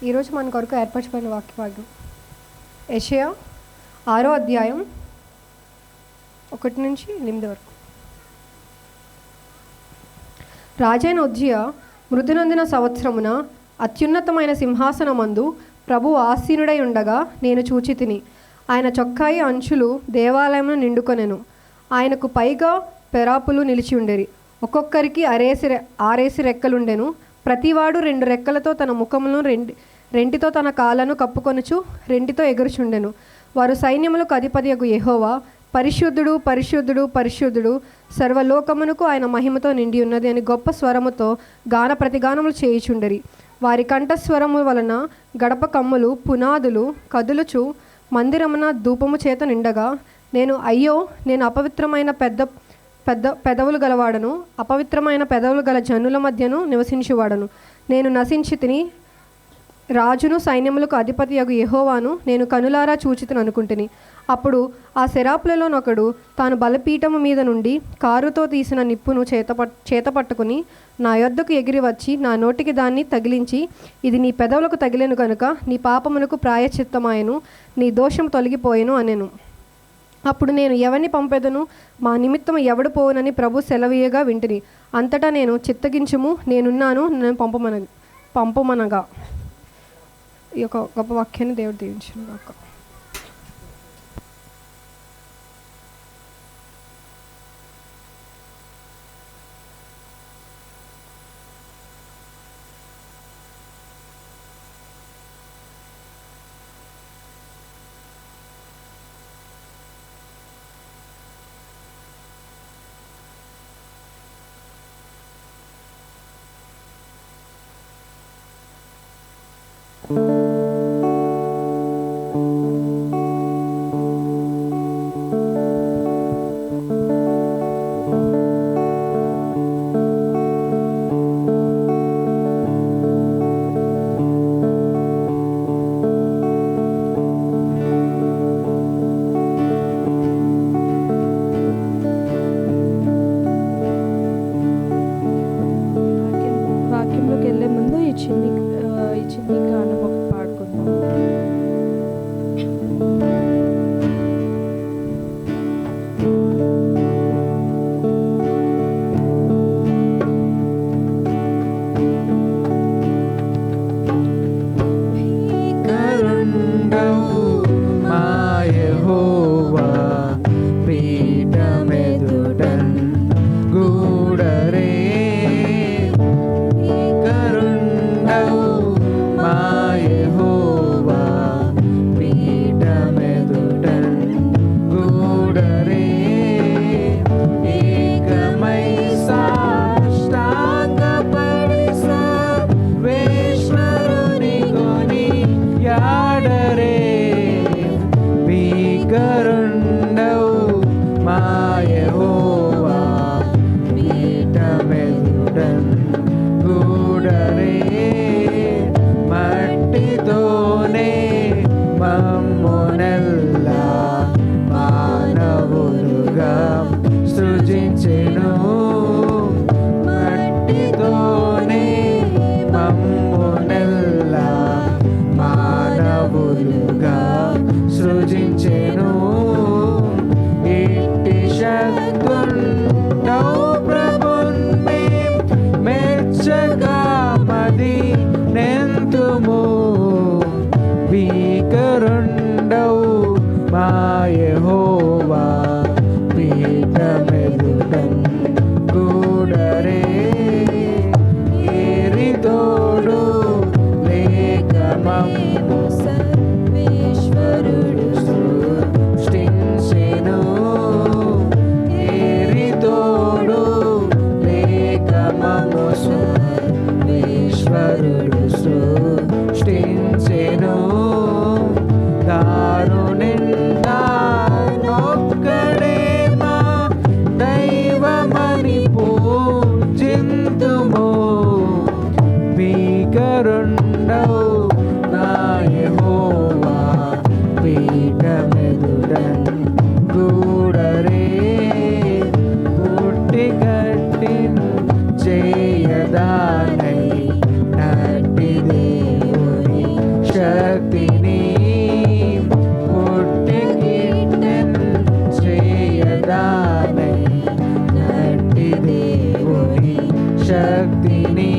ఈరోజు మన కొరకు ఏర్పరచబడిన వాక్యభాగం యెషయా 6వ అధ్యాయం 1 నుంచి 8 వరకు. రాజైన ఉజ్జియా మృతి నొందిన సంవత్సరమున అత్యున్నతమైన సింహాసనమందు ప్రభువు ఆసీనుడై ఉండగా నేను చూచితిని. ఆయన చొక్కాయి అంచులు దేవాలయమును నిండుకొనెను. ఆయనకు పైగా పెరాపులు నిలిచి ఉండేరి. ఒక్కొక్కరికి ఆరేసి రెక్కలుండెను. ప్రతివాడు 2 రెక్కలతో తన ముఖములను రెంటితో తన కాళ్ళను కప్పుకొనుచు రెంటితో ఎగురుచుండెను. వారు సైన్యములకు అధిపతియగు యెహోవా పరిశుద్ధుడు పరిశుద్ధుడు పరిశుద్ధుడు, సర్వలోకమునకు ఆయన మహిమతో నిండి ఉన్నది అని గొప్ప స్వరముతో గాన ప్రతిగానములు చేయుచుండెరి. వారి కంఠస్వరము వలన గడప కమ్ములు పునాదులు కదులుచు మందిరమున ధూపము చేత నిండగా, అయ్యో నేను అపవిత్రమైన పెదవులు గలవాడను, అపవిత్రమైన పెదవులు గల జనుల మధ్యను నివసించువాడను. నేను నశించి తిని రాజును సైన్యములకు అధిపతియగు యెహోవాను నేను కనులారా చూచితిని అనుకుంటుని. అప్పుడు ఆ శరాపులలోనొకడు తాను బలిపీఠము మీద నుండి కారుతో తీసిన నిప్పును చేత పట్టుకుని నా యొద్దకు ఎగిరి వచ్చి నా నోటికి దాన్ని తగిలించి, ఇది నీ పెదవులకు తగిలేను కనుక నీ పాపమునకు ప్రాయశ్చిత్తమాయను, నీ దోషం తొలగిపోయెను అనెను. అప్పుడు నేను ఎవరిని పంపెదను, మా నిమిత్తము ఎవడు పోవునని ప్రభు సెలవీయగా వింటిని. అంతటా నేను చిత్తగించుము, నేనున్నాను, నన్ను పంపమనగా. ఈ యొక్క గొప్ప వాక్యాన్ని దేవుడు దీవించును గాక. వాక్యంలోకి వెళ్ళే ముందు ఈ చిన్ని గానం ఒకటి పాడుకుందాం. మా శక్తిని పుట్టికిట్టెన్ శ్రేయదానై నటి దేవుని శక్తిని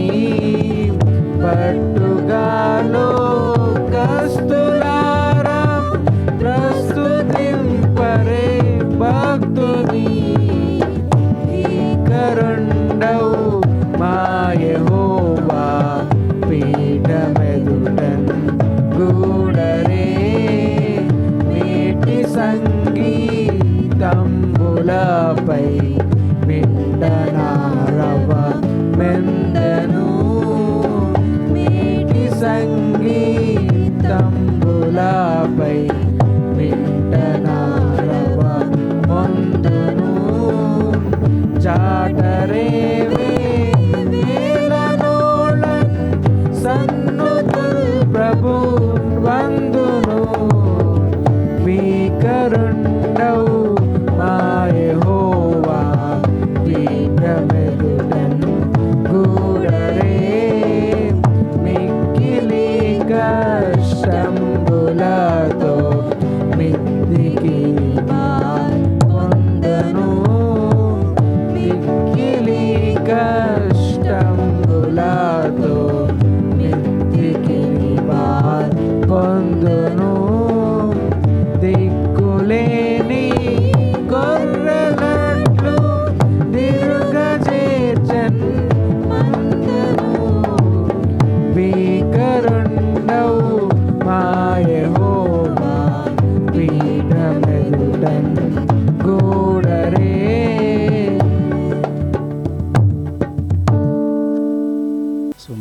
పట్టుగాలో కస్తులారా ప్రస్తుతింపరే భక్తుని కరుండవు మా యెహోవా పీఠమెదుటన్ గూడరే నీటి సంగీతంబులపై పిండనారవ మెందను నీటి సంగీతంబులపై పిండనారవ మొందును చాటరేవే వేలనోళన్ సన్నుతుల్ ప్రభు వందును భీకరుండవు మా యెహోవా పీఠమెదుటన్ గూడరే మిక్కిలి కష్టంబులతో మిద్దికి పొందను మిక్కిలి కష్టంబులతో మిద్దికి పొందును దిక్కులేని గొర్రెలట్లు తిరుగజేర్చన్ మందను భీకరుండవు మా యెహోవా పీఠమెదుటన్ గూడరే. సో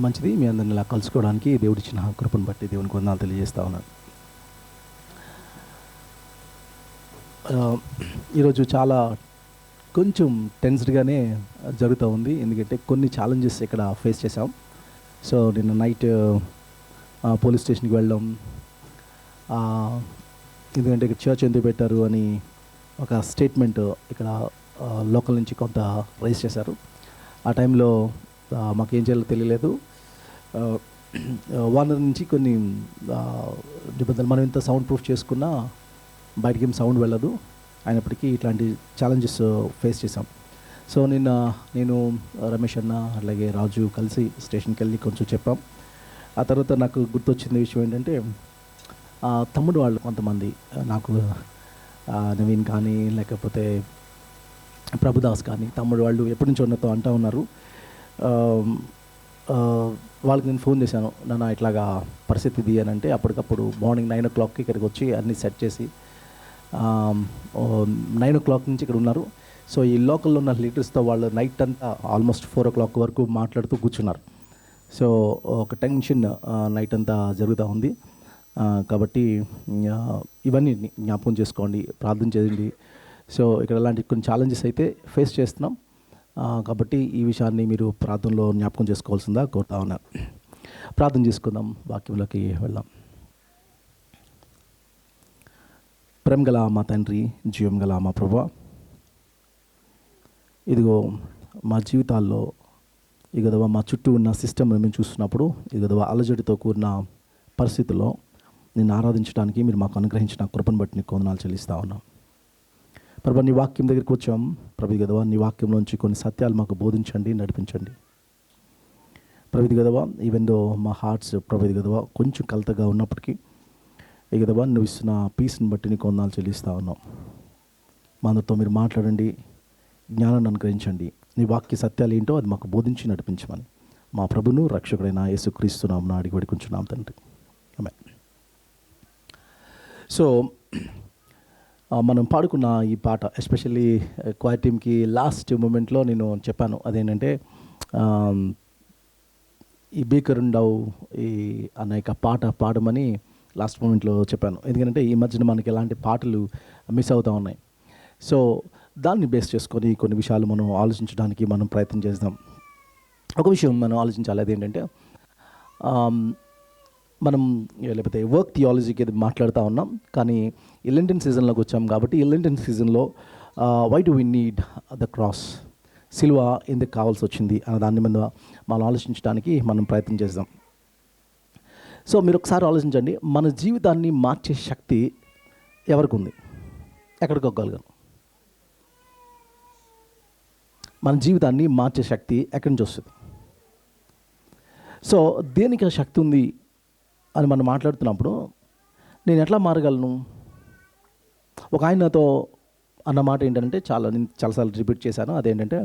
మంచిది, మీ అందరిని ఇలా కలుసుకోవడానికి దేవుడిచ్చిన కృపను బట్టి దేవునికి వందనాలు తెలియజేస్తా ఉన్నాను. ఈరోజు చాలా కొంచెం టెన్స్డ్గానే జరుగుతూ ఉంది, ఎందుకంటే కొన్ని ఛాలెంజెస్ ఇక్కడ ఫేస్ చేసాం. సో నిన్న నైట్ పోలీస్ స్టేషన్కి వెళ్ళడం, ఎందుకంటే ఇక్కడ చర్చ్ ఎందుకు పెట్టారు అని ఒక స్టేట్మెంట్ ఇక్కడ లోకల్ నుంచి కొంత రైజ్ చేశారు. ఆ టైంలో మాకేం చేయాలో తెలియలేదు. వాళ్ళ నుంచి కొన్ని నిబంధనలు మనం ఎంత సౌండ్ ప్రూఫ్ చేసుకున్నా బయటికి ఏం సౌండ్ వెళ్ళదు, అయినప్పటికీ ఇట్లాంటి ఛాలెంజెస్ ఫేస్ చేసాం. సో నిన్న నేను రమేష్ అన్న అలాగే రాజు కలిసి స్టేషన్కి వెళ్ళి కొంచెం చెప్పాం. ఆ తర్వాత నాకు గుర్తొచ్చిన విషయం ఏంటంటే తమ్ముడు వాళ్ళు కొంతమంది నాకు నవీన్ కానీ లేకపోతే ప్రభుదాస్ కానీ తమ్ముడు వాళ్ళు ఎప్పటి నుంచో ఉన్నతో అంటూ ఉన్నారు. వాళ్ళకి నేను ఫోన్ చేశాను, నాన్న ఇట్లాగా పరిస్థితి ఇది అని అంటే అప్పటికప్పుడు మార్నింగ్ 9 o'clockకి ఇక్కడికి వచ్చి అన్నీ సెట్ చేసి 9 o'clock నుంచి ఇక్కడ ఉన్నారు. సో ఈ లోకల్లో ఉన్న లీడర్స్తో వాళ్ళు నైట్ అంతా ఆల్మోస్ట్ 4 o'clock వరకు మాట్లాడుతూ కూర్చున్నారు. సో ఒక టెన్షన్ నైట్ అంతా జరుగుతూ ఉంది. కాబట్టి ఇవన్నీ జ్ఞాపకం చేసుకోండి, ప్రార్థన చేయండి. సో ఇక్కడ అలాంటి కొన్ని ఛాలెంజెస్ అయితే ఫేస్ చేస్తున్నాం. కాబట్టి ఈ విషయాన్ని మీరు ప్రార్థనలో జ్ఞాపకం చేసుకోవాల్సిందా కోరుతా ఉన్నారు. ప్రార్థన చేసుకుందాం, వాక్యంలోకి వెళ్దాం. ప్రేమ గల మా తండ్రి, జీవం గల మా ప్రభువా, ఇదిగో మా జీవితాల్లో ఇగదవా మా చుట్టూ ఉన్న సిస్టమ్ మేము చూస్తున్నప్పుడు ఇగదవా అలజడితో కూడిన పరిస్థితుల్లో నిన్ను ఆరాధించడానికి మీరు మాకు అనుగ్రహించిన కృపను బట్టి నీకు వందనాలు చెల్లిస్తా ఉన్నాం. ప్రభు నీ వాక్యం దగ్గరికి వచ్చాం ప్రభు గదవా, నీ వాక్యంలోంచి కొన్ని సత్యాలు మాకు బోధించండి, నడిపించండి ప్రభు గదవా. ఈవెన్ దో మా హార్ట్స్ ప్రభు గదవా కొంచెం కలతగా ఉన్నప్పటికీ ఈ గదవా నువ్వు ఇస్తున్న పీస్ని బట్టి నీకు వందనాలు చెల్లిస్తూ ఉన్నాం. మా అందరితో మీరు మాట్లాడండి, జ్ఞానాన్ని అనుగ్రహించండి, నీ వాక్య సత్యాలు ఏంటో అది మాకు బోధించి నడిపించమని మా ప్రభును రక్షకుడైన యేసుక్రీస్తు నామమున అడిగి వేడుకుంటున్నాం తండ్రి, ఆమేన్. సో మనం పాడుకున్న ఈ పాట ఎస్పెషల్లీ క్వైర్ టీమ్కి లాస్ట్ మూమెంట్లో నేను చెప్పాను, అదేంటంటే ఈ బీకరుండవు ఈ అనేక పాట పాడమని లాస్ట్ మూమెంట్లో చెప్పాను. ఎందుకంటే ఈ మధ్యన మనకి ఎలాంటి పాటలు మిస్ అవుతూ ఉన్నాయి. సో దాన్ని బేస్ చేసుకొని కొన్ని విషయాలు మనం ఆలోచించడానికి మనం ప్రయత్నం చేద్దాం. ఒక విషయం మనం ఆలోచించాలి, అదేంటంటే మనం లేకపోతే వర్క్ థియాలజీకి అది మాట్లాడుతూ ఉన్నాం, కానీ ఈ లెంటన్ సీజన్లోకి వచ్చాం కాబట్టి ఈ లెంటన్ సీజన్లో why do we need the cross, సిలువ ఎందుకు కావాల్సి వచ్చింది అనే దాని మీద మనం ఆలోచించడానికి మనం ప్రయత్నం చేద్దాం. సో మీరు ఒకసారి ఆలోచించండి, మన జీవితాన్ని మార్చే శక్తి ఎవరికి ఉంది? ఎక్కడికి ఒక్కగలరు? మన జీవితాన్ని మార్చే శక్తి ఎక్కడి నుంచి వస్తుంది? సో దేనికి ఆ శక్తి ఉంది అని మనం మాట్లాడుతున్నప్పుడు నేను ఎట్లా మారగలను? ఒక ఆయన నాతో అన్న మాట ఏంటంటే, నేను చాలాసార్లు రిపీట్ చేశాను. అదేంటంటే,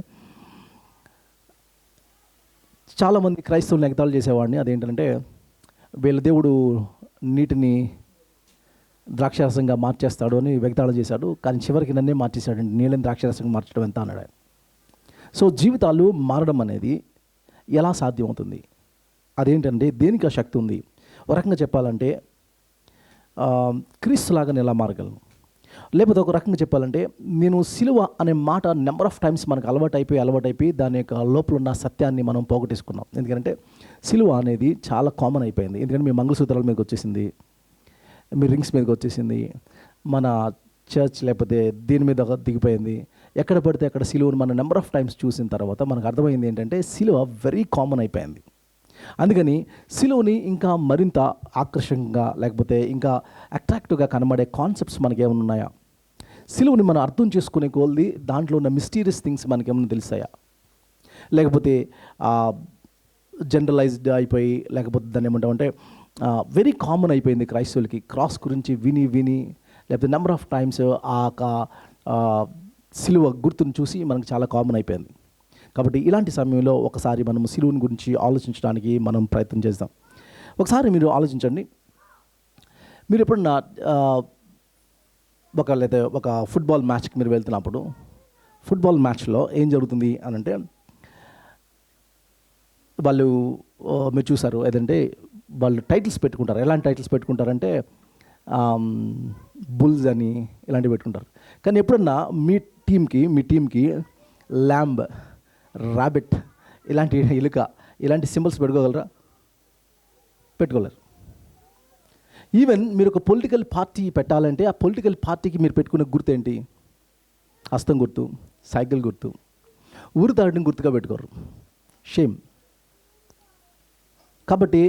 చాలామంది క్రైస్తవులను ఎగతాళి చేసేవాడిని. అదేంటంటే, వీళ్ళ దేవుడు నీటిని ద్రాక్షారసంగా మార్చేస్తాడు అని ఎగతాళి చేశాడు. కానీ చివరికి నన్నే మార్చేశాడండి, నీళ్ళని ద్రాక్షారసంగా మార్చడం ఎంత అన్నాడు ఆయన. సో జీవితాలు మారడం అనేది ఎలా సాధ్యమవుతుంది? అదేంటంటే, దేనికి ఆ శక్తి ఉంది? ఒక రకంగా చెప్పాలంటే క్రీస్తులాగా నేను ఎలా మారగలను? లేకపోతే ఒక రకంగా చెప్పాలంటే, నేను సిలువ అనే మాట నెంబర్ ఆఫ్ టైమ్స్ మనకు అలవాటైపోయి దాని యొక్క లోపల ఉన్న సత్యాన్ని మనం పోగొట్టేసుకున్నాం. ఎందుకంటే సిలువ అనేది చాలా కామన్ అయిపోయింది. ఎందుకంటే మీ మంగళసూత్రాల మీదకి వచ్చేసింది, మీ రింగ్స్ మీదకి వచ్చేసింది, మన చర్చ్ లేకపోతే దీని మీద దిగిపోయింది. ఎక్కడ పడితే అక్కడ సిలువను మనం నెంబర్ ఆఫ్ టైమ్స్ చూసిన తర్వాత మనకు అర్థమైంది ఏంటంటే, సిలువ వెరీ కామన్ అయిపోయింది. అందుకని సిలువని ఇంకా మరింత ఆకర్షణగా లేకపోతే ఇంకా అట్రాక్టివ్గా కనబడే కాన్సెప్ట్స్ మనకేమైనా ఉన్నాయా? సిలువని మనం అర్థం చేసుకునే కొలది దాంట్లో ఉన్న మిస్టీరియస్ థింగ్స్ మనకేమైనా తెలుస్తాయా? లేకపోతే జనరలైజ్డ్ అయిపోయి, లేకపోతే దాన్ని ఏమంటామంటే వెరీ కామన్ అయిపోయింది క్రైస్తవులకి క్రాస్ గురించి విని లేకపోతే నెంబర్ ఆఫ్ టైమ్స్ సిలువ గుర్తును చూసి మనకు చాలా కామన్ అయిపోయింది. కాబట్టి ఇలాంటి సమయంలో ఒకసారి మనం సిలువని గురించి ఆలోచించడానికి మనం ప్రయత్నం చేద్దాం. ఒకసారి మీరు ఆలోచించండి, మీరు ఎప్పుడన్నా ఒక ఫుట్బాల్ మ్యాచ్కి మీరు వెళ్తున్నప్పుడు ఫుట్బాల్ మ్యాచ్లో ఏం జరుగుతుంది అని అంటే, వాళ్ళు మీరు చూసారు ఏదంటే వాళ్ళు టైటిల్స్ పెట్టుకుంటారు. ఎలాంటి టైటిల్స్ పెట్టుకుంటారంటే బుల్స్ అని ఇలాంటివి పెట్టుకుంటారు. కానీ ఎప్పుడన్నా మీ టీంకి ల్యాంబ్, ర్యాబిట్, ఇలాంటి ఎలుక, ఇలాంటి సింబల్స్ పెట్టుకోగలరా? పెట్టుకోలేరు. ఈవెన్ మీరు ఒక పొలిటికల్ పార్టీ పెట్టాలంటే ఆ పొలిటికల్ పార్టీకి మీరు పెట్టుకునే గుర్తు ఏంటి? హస్తం గుర్తు, సైకిల్ గుర్తు, ఊరు తాడని గుర్తుగా పెట్టుకోరు. షేమ్. కాబట్టి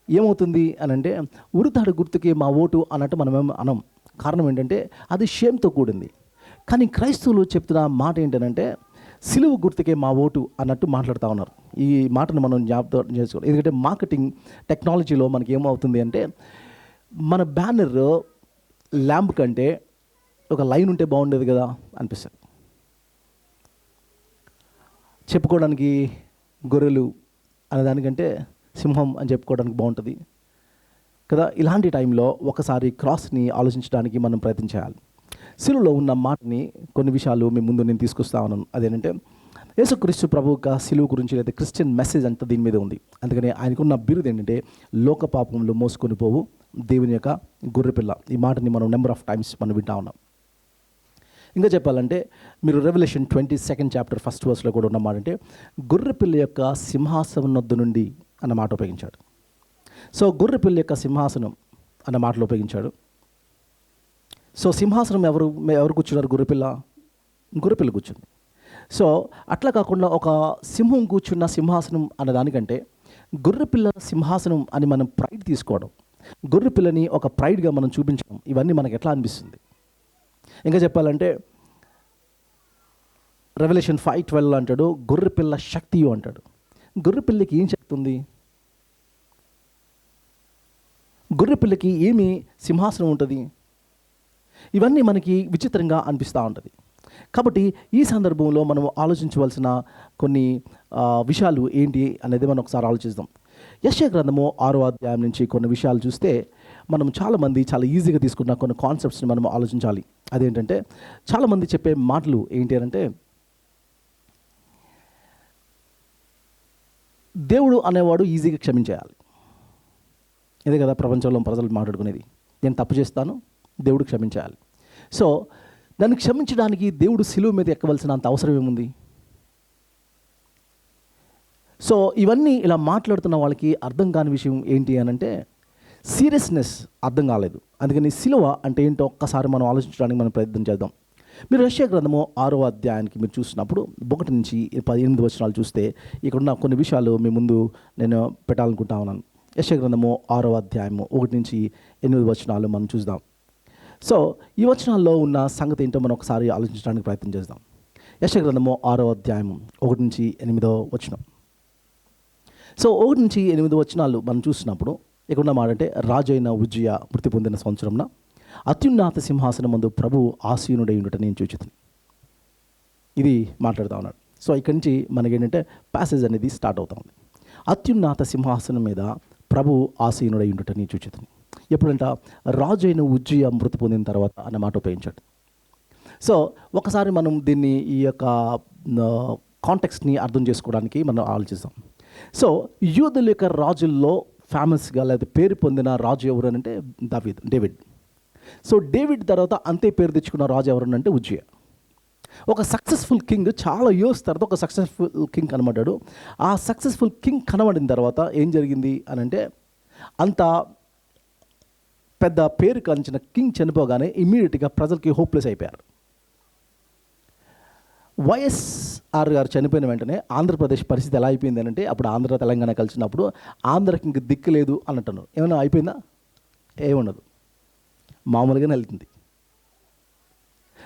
ఏమవుతుంది అని అంటే, ఉరితాడు గుర్తుకి మా ఓటు అన్నట్టు మనమేం అనం. కారణం ఏంటంటే అది షేమ్తో కూడింది. కానీ క్రైస్తవులు చెప్తున్న మాట ఏంటంటే, సిలువ గుర్తుకే మా ఓటు అన్నట్టు మాట్లాడుతూ ఉన్నారు. ఈ మాటను మనం జ్ఞాపకం చేసుకోవాలి. ఎందుకంటే మార్కెటింగ్ టెక్నాలజీలో మనకి ఏమవుతుంది అంటే, మన బ్యానర్ ల్యాంప్ కంటే ఒక లైన్ ఉంటే బాగుండేది కదా అనిపిస్తుంది. చెప్పుకోవడానికి గొర్రెలు అనేదానికంటే సింహం అని చెప్పుకోవడానికి బాగుంటుంది కదా. ఇలాంటి టైంలో ఒకసారి క్రాస్ని ఆలోచించడానికి మనం ప్రయత్నం చేయాలి. సిలువలో ఉన్న మాటని కొన్ని విషయాలు మీ ముందు నేను తీసుకొస్తా ఉన్నాను. అదేంటంటే, యేసుక్రీస్తు ప్రభు యొక్క సిలువ గురించి లేదా క్రిస్టియన్ మెసేజ్ అంతా దీని మీద ఉంది. అందుకని ఆయనకున్న బిరుదు ఏంటంటే, లోక పాపంలో మోసుకొని పోవు దేవుని యొక్క గొర్రెపిల్ల. ఈ మాటని మనం నెంబర్ ఆఫ్ టైమ్స్ మనం వింటా ఉన్నాం. ఇంకా చెప్పాలంటే, మీరు రెవల్యూషన్ 22nd చాప్టర్ 1st వర్స్లో కూడా ఉన్న మాట అంటే, గొర్రెపిల్ల యొక్క సింహాసనం వద్ద నుండి అన్న మాట ఉపయోగించాడు. సో గొర్రెపిల్ల యొక్క సింహాసనం అన్న మాటలు ఉపయోగించాడు. సో సింహాసనం ఎవరు కూర్చున్నారు? గొర్రెపిల్ల కూర్చుంది. సో అట్లా కాకుండా ఒక సింహం కూర్చున్న సింహాసనం అన్న దానికంటే గొర్రెపిల్ల సింహాసనం అని మనం ప్రైడ్ తీసుకోవడం, గొర్రెపిల్లని ఒక ప్రైడ్గా మనం చూపించడం, ఇవన్నీ మనకు ఎట్లా అనిపిస్తుంది? ఇంకా చెప్పాలంటే రెవల్యూషన్ 5:12 అంటాడు, గొర్రెపిల్ల శక్తియు అంటాడు. గొర్రెపిల్లకి ఏం శక్తి ఉంది? గొర్రెపిల్లకి ఏమి సింహాసనం ఉంటుంది? ఇవన్నీ మనకి విచిత్రంగా అనిపిస్తూ ఉంటుంది. కాబట్టి ఈ సందర్భంలో మనం ఆలోచించవలసిన కొన్ని విషయాలు ఏంటి అనేది మనం ఒకసారి ఆలోచిద్దాం. యెషయా గ్రంథము 6వ అధ్యాయం నుంచి కొన్ని విషయాలు చూస్తే మనం చాలామంది చాలా ఈజీగా తీసుకున్న కొన్ని కాన్సెప్ట్స్ని మనం ఆలోచించాలి. అదేంటంటే, చాలామంది చెప్పే మాటలు ఏంటి అంటే, దేవుడు అనేవాడు ఈజీగా క్షమించేయాలి. ఇదే కదా ప్రపంచంలో ప్రజలు మాట్లాడుకునేది. నేను తప్పు చేస్తాను, దేవుడు క్షమించాలి. సో దాన్ని క్షమించడానికి దేవుడు సిలువ మీద ఎక్కవలసినంత అవసరం ఏముంది? సో ఇవన్నీ ఇలా మాట్లాడుతున్న వాళ్ళకి అర్థం కాని విషయం ఏంటి అని అంటే, సీరియస్నెస్ అర్థం కాలేదు. అందుకని సిలువ అంటే ఏంటో ఒక్కసారి మనం ఆలోచించడానికి మనం ప్రయత్నం చేద్దాం. మీరు యెషయా గ్రంథము 6వ అధ్యాయానికి మీరు చూసినప్పుడు 1 నుంచి 18 వచనాలు చూస్తే ఇక్కడ ఉన్న కొన్ని విషయాలు మీ ముందు నేను పెట్టాలనుకుంటా ఉన్నాను. యెషయా గ్రంథము 6వ అధ్యాయము 1-8 వచనాలు మనం చూద్దాం. సో ఈ వచనాల్లో ఉన్న సంగతి ఏంటో మనం ఒకసారి ఆలోచించడానికి ప్రయత్నం చేద్దాం. యెషయా గ్రంథము 6వ అధ్యాయము 1-8 వచనం. సో 1-8 వచనాలు మనం చూసినప్పుడు ఇక్కడ ఉన్న మాట అంటే, రాజు అయిన ఉజ్జియా మృతి పొందిన సంవత్సరంన అత్యున్నత సింహాసనం ముందు ప్రభువు ఆసీనుడై ఉండుట నేను చూచితిని. ఇది మాట్లాడుతూ ఉన్నాడు. సో ఇక్కడి నుంచి మనకేంటంటే ప్యాసేజ్ అనేది స్టార్ట్ అవుతా ఉంది. అత్యున్నత సింహాసనం మీద ప్రభువు ఆసీనుడై ఉండుట నేను చూచితిని. ఎప్పుడంట, రాజు అయిన ఉజ్జియా మృతి పొందిన తర్వాత అన్న మాట ఉపయోగించాడు. సో ఒకసారి మనం దీన్ని ఈ యొక్క కాంటెక్స్ట్ని అర్థం చేసుకోవడానికి మనం ఆలోచిస్తాం. సో యూదుల యొక్క రాజుల్లో ఫేమస్గా లేదా పేరు పొందిన రాజు ఎవరు అంటే డేవిడ్. సో డేవిడ్ తర్వాత అంతే పేరు తెచ్చుకున్న రాజు ఎవరనంటే ఉజ్జియా. ఒక సక్సెస్ఫుల్ కింగ్, చాలా ఇయర్స్ తర్వాత ఒక సక్సెస్ఫుల్ కింగ్ కనబడ్డాడు. ఆ సక్సెస్ఫుల్ కింగ్ కనబడిన తర్వాత ఏం జరిగింది అని అంటే, అంత పెద్ద పేరు కలిసిన కింగ్ చనిపోగానే ఇమ్మీడియట్గా ప్రజలకి హోప్లెస్ అయిపోయారు. వైఎస్ఆర్ గారు చనిపోయిన వెంటనే ఆంధ్రప్రదేశ్ పరిస్థితి ఎలా అయిపోయింది అని అంటే, అప్పుడు ఆంధ్ర తెలంగాణ కలిసినప్పుడు ఆంధ్రకి ఇంక దిక్కు లేదు అని అంటున్నారు. ఏమైనా అయిపోయిందా? ఏముండదు, మామూలుగానే వెళ్తుంది.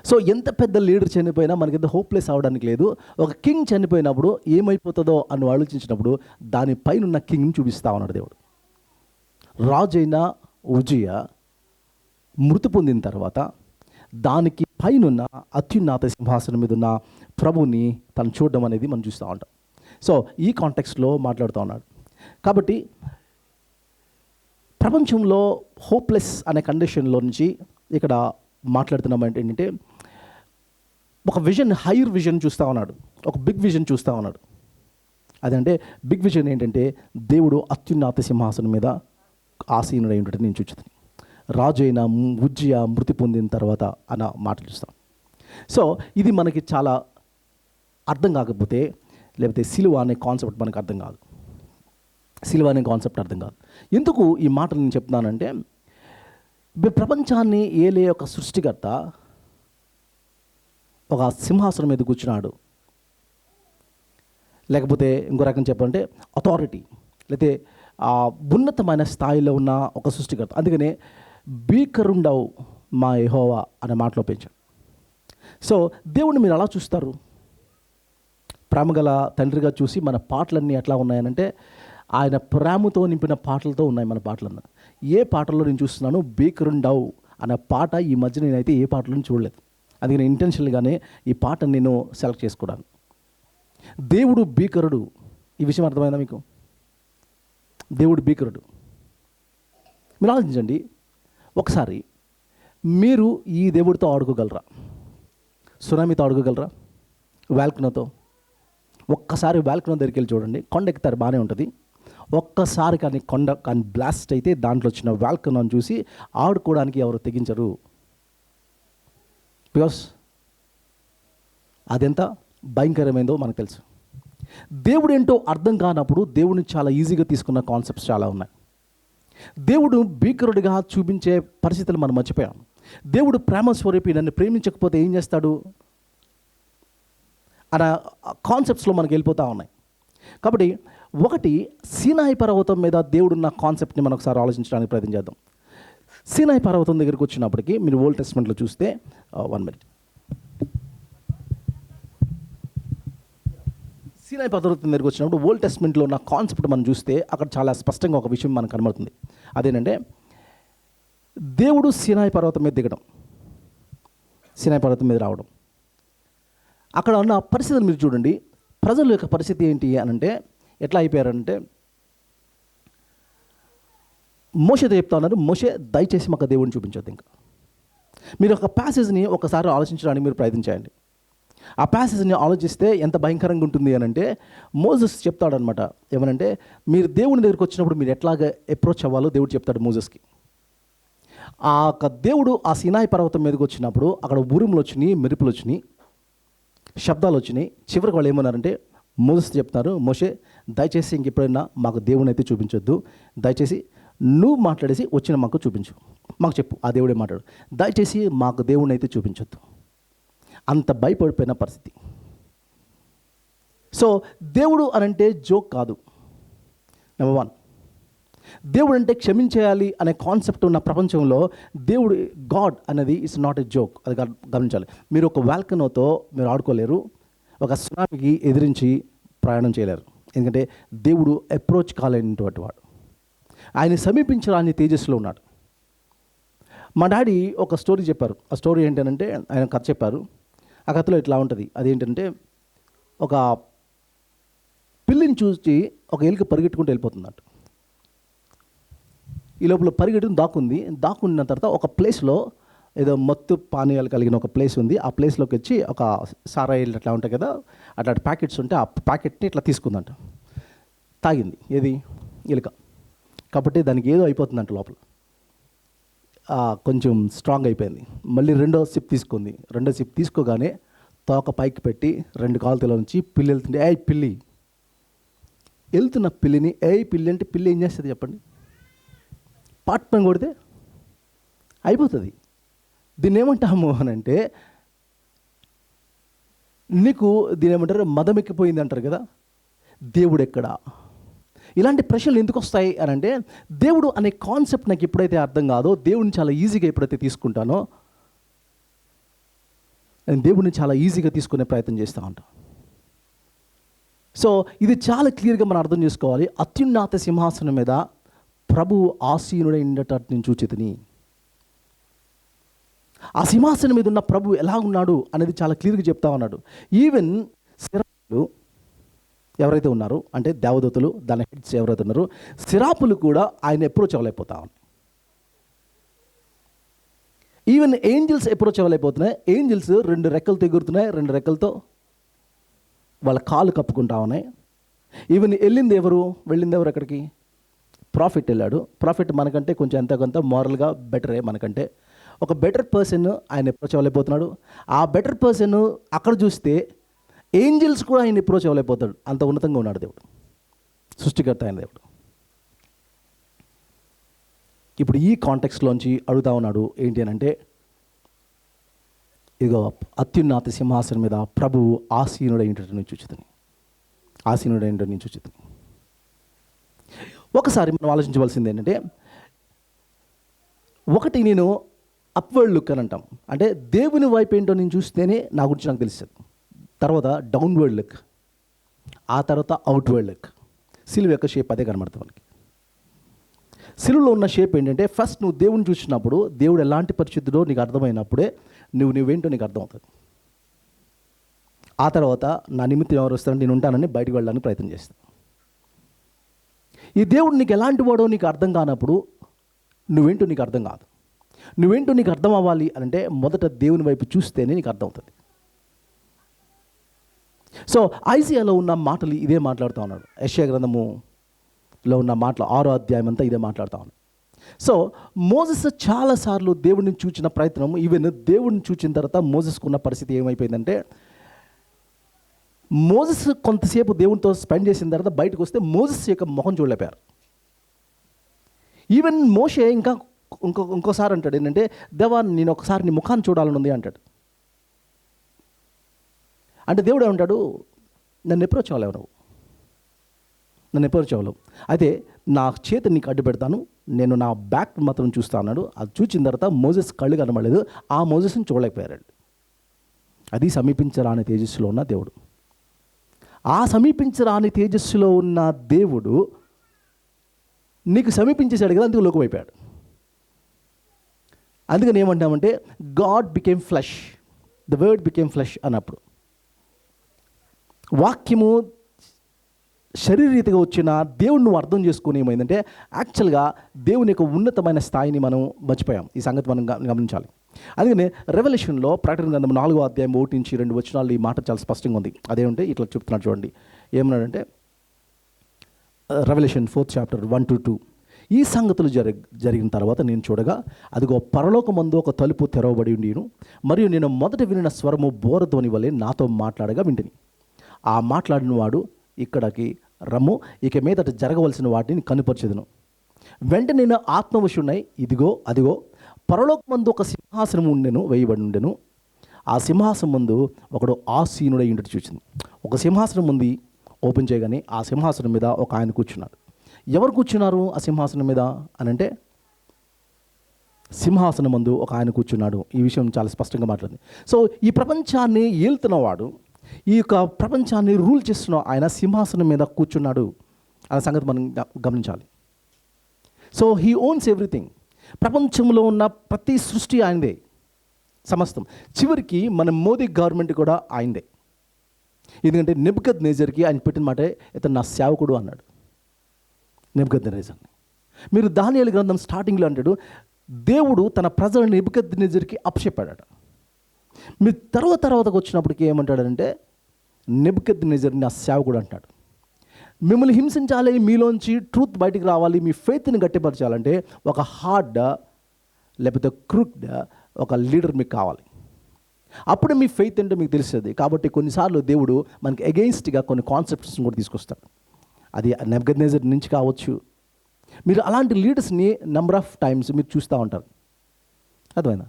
సో ఎంత పెద్ద లీడర్ చనిపోయినా మనకింత హోప్లెస్ అవ్వడానికి లేదు. ఒక కింగ్ చనిపోయినప్పుడు ఏమైపోతుందో అని ఆలోచించినప్పుడు దానిపైన ఉన్న కింగ్ని చూపిస్తా ఉన్నాడు దేవుడు. రాజు అయిన ఉజ్జియా మృతి పొందిన తర్వాత దానికి పైనున్న అత్యున్నత సింహాసనం మీద ఉన్న ప్రభువుని తను చూడడం అనేది మనం చూస్తూ ఉంటాం. సో ఈ కాంటెక్స్ట్లో మాట్లాడుతూ ఉన్నాడు. కాబట్టి ప్రపంచంలో హోప్లెస్ అనే కండిషన్లో నుంచి ఇక్కడ మాట్లాడుతున్నాం ఏంటంటే, ఒక విజన్, హైయర్ విజన్ చూస్తూ ఉన్నాడు, ఒక బిగ్ విజన్ చూస్తూ ఉన్నాడు. అదంటే బిగ్ విజన్ ఏంటంటే, దేవుడు అత్యున్నత సింహాసనం మీద ఆసీనుడై ఉండటం నేను చూచుతాను. రాజు అయిన ఉజ్జియా మృతి పొందిన తర్వాత అన్న మాటలు చూస్తాం. సో ఇది మనకి చాలా అర్థం కాకపోతే, లేకపోతే సిలువ అనే కాన్సెప్ట్ మనకు అర్థం కాదు. సిలువ అనే కాన్సెప్ట్ అర్థం కాదు. ఎందుకు ఈ మాట నేను చెప్తున్నానంటే, ప్రపంచాన్ని ఏలే ఒక సృష్టికర్త ఒక సింహాసనం మీద కూర్చున్నాడు. లేకపోతే ఇంకో రకం చెప్పాలంటే అథారిటీ, లేకపోతే ఉన్నతమైన స్థాయిలో ఉన్న ఒక సృష్టికర్త. అందుకనే భీకరుండవు మా యెహోవా అనే మాటలో పెంచాడు. సో దేవుడిని మీరు అలా చూస్తారు, ప్రేమగల తండ్రిగా చూసి. మన పాటలన్నీ ఎట్లా ఉన్నాయనంటే, ఆయన ప్రేమతో నింపిన పాటలతో ఉన్నాయి మన పాటలన్నీ. ఏ పాటల్లో నేను చూస్తున్నాను, భీకరుండవు అనే పాట ఈ మధ్య నేనైతే ఏ పాటలను చూడలేదు. అందుకని ఇంటెన్షనల్గానే ఈ పాటను నేను సెలెక్ట్ చేసుకున్నాను. దేవుడు భీకరుడు, ఈ విషయం అర్థమైందా మీకు? దేవుడు భీకరుడు. మీరు ఆలోచించండి ఒకసారి, మీరు ఈ దేవుడితో ఆడుకోగలరా? సునామీతో ఆడుకోగలరా? వాల్కనోతో? ఒక్కసారి వాల్కనో దగ్గరికి వెళ్ళి చూడండి, కొండ ఎక్కుతారు, బాగానే ఉంటుంది. ఒక్కసారి కానీ కొండ కానీ బ్లాస్ట్ అయితే దాంట్లో వచ్చిన వాల్కనోని చూసి ఆడుకోవడానికి ఎవరు తెగించరు. బికాస్ అదెంత భయంకరమైందో మనకు తెలుసు. దేవుడు ఏంటో అర్థం కానప్పుడు దేవుడిని చాలా ఈజీగా తీసుకున్న కాన్సెప్ట్స్ చాలా ఉన్నాయి. దేవుడు భీకరుడిగా చూపించే పరిస్థితులు మనం మర్చిపోయాం. దేవుడు ప్రేమ స్వరూపి, నన్ను ప్రేమించకపోతే ఏం చేస్తాడు అన్న కాన్సెప్ట్స్లో మనకు వెళ్ళిపోతూ ఉన్నాయి. కాబట్టి ఒకటి, సీనాయి పర్వతం మీద దేవుడున్న కాన్సెప్ట్ని మనం ఒకసారి ఆలోచించడానికి ప్రయత్నం చేద్దాం. సీనాయి పర్వతం దగ్గరికి వచ్చినప్పటికీ మీరు ఓల్డ్ టెస్ట్మెంట్లో చూస్తే, 1 minute, సీనాయి పర్వతం దగ్గరికి వచ్చినప్పుడు ఓల్డ్ టెస్ట్మెంట్లో ఉన్న కాన్సెప్ట్ మనం చూస్తే అక్కడ చాలా స్పష్టంగా ఒక విషయం మనకు కనబడుతుంది. అదేంటంటే, దేవుడు సీనాయి పర్వతం మీద దిగడం, సీనాయి పర్వతం మీద రావడం. అక్కడ ఉన్న పరిస్థితులు మీరు చూడండి. ప్రజల యొక్క పరిస్థితి ఏంటి అని అంటే, ఎట్లా అయిపోయారంటే, మోషేతో చెప్తా ఉన్నారు, మోషే దయచేసి మాకు దేవుడిని చూపించొద్దు. ఇంకా మీరు ఒక ప్యాసేజ్ని ఒకసారి ఆలోచించడానికి మీరు ప్రయత్నించండి. ఆ ప్యాసేజ్ని ఆలోచిస్తే ఎంత భయంకరంగా ఉంటుంది అని అంటే, మోజెస్ చెప్తాడనమాట. ఏమనంటే, మీరు దేవుని దగ్గరికి వచ్చినప్పుడు మీరు ఎట్లాగా అప్రోచ్ అవ్వాలో దేవుడు చెప్తాడు మోజెస్కి. ఆ యొక్క దేవుడు ఆ సీనాయి పర్వతం మీదకి వచ్చినప్పుడు అక్కడ ఉరుములు వచ్చినాయి, మెరుపులు వచ్చినాయి, శబ్దాలు వచ్చినాయి. చివరికి వాళ్ళు ఏమన్నారంటే, మోసెస్ చెప్తారు, మోషే దయచేసి ఇంకెప్పుడైనా మాకు దేవుని అయితే చూపించొద్దు, దయచేసి నువ్వు మాట్లాడేసి వచ్చిన మాకు చూపించు, మాకు చెప్పు, ఆ దేవుడే మాట్లాడు, దయచేసి మాకు దేవుని అయితే చూపించొద్దు. అంత భయపడిపోయిన పరిస్థితి. సో దేవుడు అనంటే జోక్ కాదు, నెంబర్ 1. దేవుడు అంటే క్షమించేయాలి అనే కాన్సెప్ట్ ఉన్న ప్రపంచంలో దేవుడు గాడ్ అనేది ఇట్స్ నాట్ ఎ జోక్. అది గమనించాలి. మీరు ఒక వాల్కనోతో మీరు ఆడుకోలేరు, ఒక సునామీకి ఎదిరించి ప్రయాణం చేయలేరు. ఎందుకంటే దేవుడు అప్రోచ్ కాలేనటువంటి వాడు, ఆయన సమీపించరాని తేజస్సులో ఉన్నాడు. మా డాడీ ఒక స్టోరీ చెప్పారు. ఆ స్టోరీ ఏంటంటే ఆయన కథ చెప్పారు. ఆ కథలో ఇట్లా ఉంటుంది. అదేంటంటే ఒక పిల్లిని చూసి ఒక ఎలుక పరిగెట్టుకుంటూ వెళ్ళిపోతుందట. ఈ లోపల పరిగెట్టుకుని దాక్కున్న తర్వాత ఒక ప్లేస్లో ఏదో మత్తు పానీయాలు కలిగిన ఒక ప్లేస్ ఉంది. ఆ ప్లేస్లోకి వచ్చి ఒక సారాయిలు అట్లా ఉంటాయి కదా, అట్లాంటి ప్యాకెట్స్ ఉంటే ఆ ప్యాకెట్ని ఇట్లా తీసుకుందంట. తాగింది ఏది ఎలుక. కాబట్టి దానికి ఏదో అయిపోతుందంట లోపల, కొంచెం స్ట్రాంగ్ అయిపోయింది. మళ్ళీ రెండో సిప్ తీసుకుంది. రెండో సిప్ తీసుకోగానే తోక పైకి పెట్టి 2 కాలుతల నుంచి పిల్లి వెళ్తుంటే, ఏయ్ పిల్లి, వెళ్తున్న పిల్లిని ఏయ్ పిల్లి అంటే పిల్లి ఏం చేస్తుంది చెప్పండి? పాట్నం కొడితే అయిపోతుంది. దీన్ని ఏమంటాము అని అంటే, నీకు దీని ఏమంటారు, మదం ఎక్కిపోయింది అంటారు కదా. దేవుడు ఎక్కడా? ఇలాంటి ప్రశ్నలు ఎందుకు వస్తాయి అని అంటే, దేవుడు అనే కాన్సెప్ట్ నాకు ఎప్పుడైతే అర్థం కాదో, దేవుడిని చాలా ఈజీగా ఎప్పుడైతే తీసుకుంటానో, నేను దేవుడిని చాలా ఈజీగా తీసుకునే ప్రయత్నం చేస్తూ ఉంటాను. సో ఇది చాలా క్లియర్గా మనం అర్థం చేసుకోవాలి. అత్యున్నత సింహాసనం మీద ప్రభువు ఆసీనుడై ఉండేటట్టు నేను చూచితిని. ఆ సింహాసనం మీద ఉన్న ప్రభు ఎలా ఉన్నాడు అనేది చాలా క్లియర్గా చెప్తా ఉన్నాడు. ఈవెన్ సిరాపులు ఎవరైతే ఉన్నారో, అంటే దేవదూతలు, దాని హెడ్స్ ఎవరైతే ఉన్నారో, సిరాపులు కూడా ఆయన అప్రోచ్ అవ్వలేకపోతా ఉన్నాయి. ఈవెన్ ఏంజిల్స్ అప్రోచ్ అవ్వలేకపోతున్నాయి. ఏంజిల్స్ 2 రెక్కలతో ఎగురుతున్నాయి, 2 రెక్కలతో వాళ్ళ కాలు కప్పుకుంటా ఉన్నాయి. ఈవెన్ వెళ్ళింది ఎవరు అక్కడికి? ప్రాఫిట్ వెళ్ళాడు. ప్రాఫిట్ మనకంటే కొంచెం ఎంత కొంత మోరల్గా బెటరే మనకంటే. ఒక బెటర్ పర్సన్ ఆయన అప్రోచ్ అవ్వలేకపోతున్నాడు. ఆ బెటర్ పర్సన్ అక్కడ చూస్తే ఏంజిల్స్ కూడా ఆయన అప్రోచ్ అవ్వలేకపోతాడు. అంత ఉన్నతంగా ఉన్నాడు దేవుడు, సృష్టికర్త అయిన దేవుడు. ఇప్పుడు ఈ కాంటెక్స్లోంచి అడుగుతా ఉన్నాడు ఏంటి అని అంటే, ఇదిగో అత్యున్నత సింహాసనం మీద ప్రభువు ఆసీనుడైనటువంటి నుంచి చూచితిని. ఆసీనుడైనటువంటి నుంచి చూచితిని. ఒకసారి మనం ఆలోచించవలసింది ఏంటంటే, ఒకటి నేను అప్వర్డ్ లుక్ అని అంటాం. అంటే దేవుని వైపు ఏంటో నేను చూస్తేనే నా గురించి నాకు తెలుస్తుంది. తర్వాత డౌన్వర్డ్ లుక్, ఆ తర్వాత అవుట్వర్డ్ లుక్. సిలువ యొక్క షేప్ అదే కనబడుతుంది మనకి. సిలువలో ఉన్న షేప్ ఏంటంటే, ఫస్ట్ నువ్వు దేవుని చూసినప్పుడు, దేవుడు ఎలాంటి పరిస్థితుల్లో నీకు అర్థమైనప్పుడే నువ్వేంటో నీకు అర్థమవుతుంది. ఆ తర్వాత నా నిమిత్తం ఎవరు వస్తారని నేను ఉంటానని బయటకు వెళ్ళడానికి ప్రయత్నం చేస్తాను. ఈ దేవుడు నీకు ఎలాంటి వాడో నీకు అర్థం కానప్పుడు నువ్వేంటో నీకు అర్థం కాదు. నువ్వేంటో నీకు అర్థం అవ్వాలి అంటే మొదట దేవుని వైపు చూస్తేనే నీకు అర్థమవుతుంది. సో ఐజియాలో ఉన్న మాటలు ఇదే మాట్లాడుతూ ఉన్నాడు. యెషయా గ్రంథములో ఉన్న మాటలు 6వ అధ్యాయం అంతా ఇదే మాట్లాడుతూ ఉన్నాడు. సో మోసెస్ చాలాసార్లు దేవుడిని చూచిన ప్రయత్నం, ఈవెన్ దేవుడిని చూచిన తర్వాత మోసెస్కున్న పరిస్థితి ఏమైపోయిందంటే, మోసెస్ కొంతసేపు దేవునితో స్పెండ్ చేసిన తర్వాత బయటకు వస్తే మోసెస్ యొక్క ముఖం చూడలేపారు. ఈవెన్ మోషే ఇంకోసారి అంటాడు ఏంటంటే, దేవా నేను ఒకసారి నీ ముఖాన్ని చూడాలని ఉంది అంటాడు. అంటే దేవుడు ఏమంటాడు, నన్ను ఎప్పుడు వచ్చేవాళ్ళవు, నువ్వు నన్ను ఎప్పుడు వచ్చేవాళ్ళు, అయితే నా చేతి నీకు అడ్డు పెడతాను, నేను నా బ్యాక్ మాత్రం చూస్తా అన్నాడు. అది చూసిన తర్వాత మోసెస్ కళ్ళు కనబడలేదు, ఆ మోసెస్ని చూడలేకపోయారు. అది సమీపించరాని తేజస్సులో ఉన్న దేవుడు. ఆ సమీపించరాని తేజస్సులో ఉన్న దేవుడు నీకు సమీపించేశాడు కదా, అందుకు లోకమైపోయాడు. అందుకని ఏమంటామంటే, God became flesh, the word became flesh అన్నప్పుడు వాక్యము శరీరీతిగా వచ్చిన దేవుడిని నువ్వు అర్థం చేసుకుని ఏమైందంటే, యాక్చువల్గా దేవుని యొక్క ఉన్నతమైన స్థాయిని మనం మర్చిపోయాం. ఈ సంగతి మనం గమనించాలి. అందుకని రెవల్యూషన్లో ప్రకటన గ్రంథం 4వ అధ్యాయం 1-2 వచనాలు ఈ మాట చాలా స్పష్టంగా ఉంది. అదేంటే ఇట్లా చెప్తున్నాడు చూడండి. ఏమన్నాడంటే, రెవల్యూషన్ 4th chapter 1-2, ఈ సంగతులు జరిగిన తర్వాత నేను చూడగా, అదిగో పరలోకమందు ఒక తలుపు తెరవబడి ఉండిను, మరియు నేను మొదట వినిన స్వరము బోరధ్వని వలె నాతో మాట్లాడగా వింటిని. ఆ మాట్లాడిన వాడు, ఇక్కడికి రమ్ము, ఇక మీదట జరగవలసిన వాటిని కనుపరచెదను. వెంటనే నేను ఆత్మవశున్నై, ఇదిగో అదిగో పరలోకమందు ఒక సింహాసనం ఉండెను, వేయబడి ఉండెను. ఆ సింహాసనం ముందు ఒకడు ఆసీనుడై ఉండేది చూసింది. ఒక సింహాసనం ఉంది, ఓపెన్ చేయగానే ఆ సింహాసనం మీద ఒక ఆయన కూర్చున్నాడు. ఎవరు కూర్చున్నారు ఆ సింహాసనం మీద అని అంటే సింహాసనం ముందు ఒక ఆయన కూర్చున్నాడు. ఈ విషయం చాలా స్పష్టంగా మాట్లాడింది. సో ఈ ప్రపంచాన్ని ఏలుతున్నవాడు, ఈ యొక్క ప్రపంచాన్ని రూల్ చేస్తున్న ఆయన సింహాసనం మీద కూర్చున్నాడు అనే సంగతి మనం గమనించాలి. So he ones everything. ప్రపంచంలో ఉన్న ప్రతి సృష్టి ఆయనదే, సమస్తం. చివరికి మన మోదీ గవర్నమెంట్ కూడా ఆయనదే. ఎందుకంటే నెబుకద్నెజర్కి ఆయన పెట్టిన మాట, ఇతను నా సేవకుడు అన్నాడు నెబుకద్నెజర్ని. మీరు దానియేలు గ్రంథం స్టార్టింగ్లో అంటాడు, దేవుడు తన ప్రజలను నెబుకద్నెజర్కి అప్పచెప్పాడట. మీరు తర్వాతకు వచ్చినప్పటికి ఏమంటాడంటే, నెబుకద్నెజర్ నా సేవకుడు అంటాడు. మిమ్మల్ని హింసించాలి, మీలోంచి ట్రూత్ బయటికి రావాలి, మీ ఫెయిత్ని గట్టిపరచాలంటే ఒక హార్డ్ లేకపోతే క్రూక్డ్ ఒక లీడర్ మీకు కావాలి. అప్పుడే మీ ఫెయిత్ ఏంటో మీకు తెలుస్తుంది. కాబట్టి కొన్నిసార్లు దేవుడు మనకి అగెయిన్స్ట్గా కొన్ని కాన్సెప్ట్స్ని కూడా తీసుకొస్తాడు. అది నెబుకద్నెజర్ నుంచి కావచ్చు. మీరు అలాంటి లీడర్స్ని నెంబర్ ఆఫ్ టైమ్స్ మీరు చూస్తూ ఉంటారు. అర్థమైందా?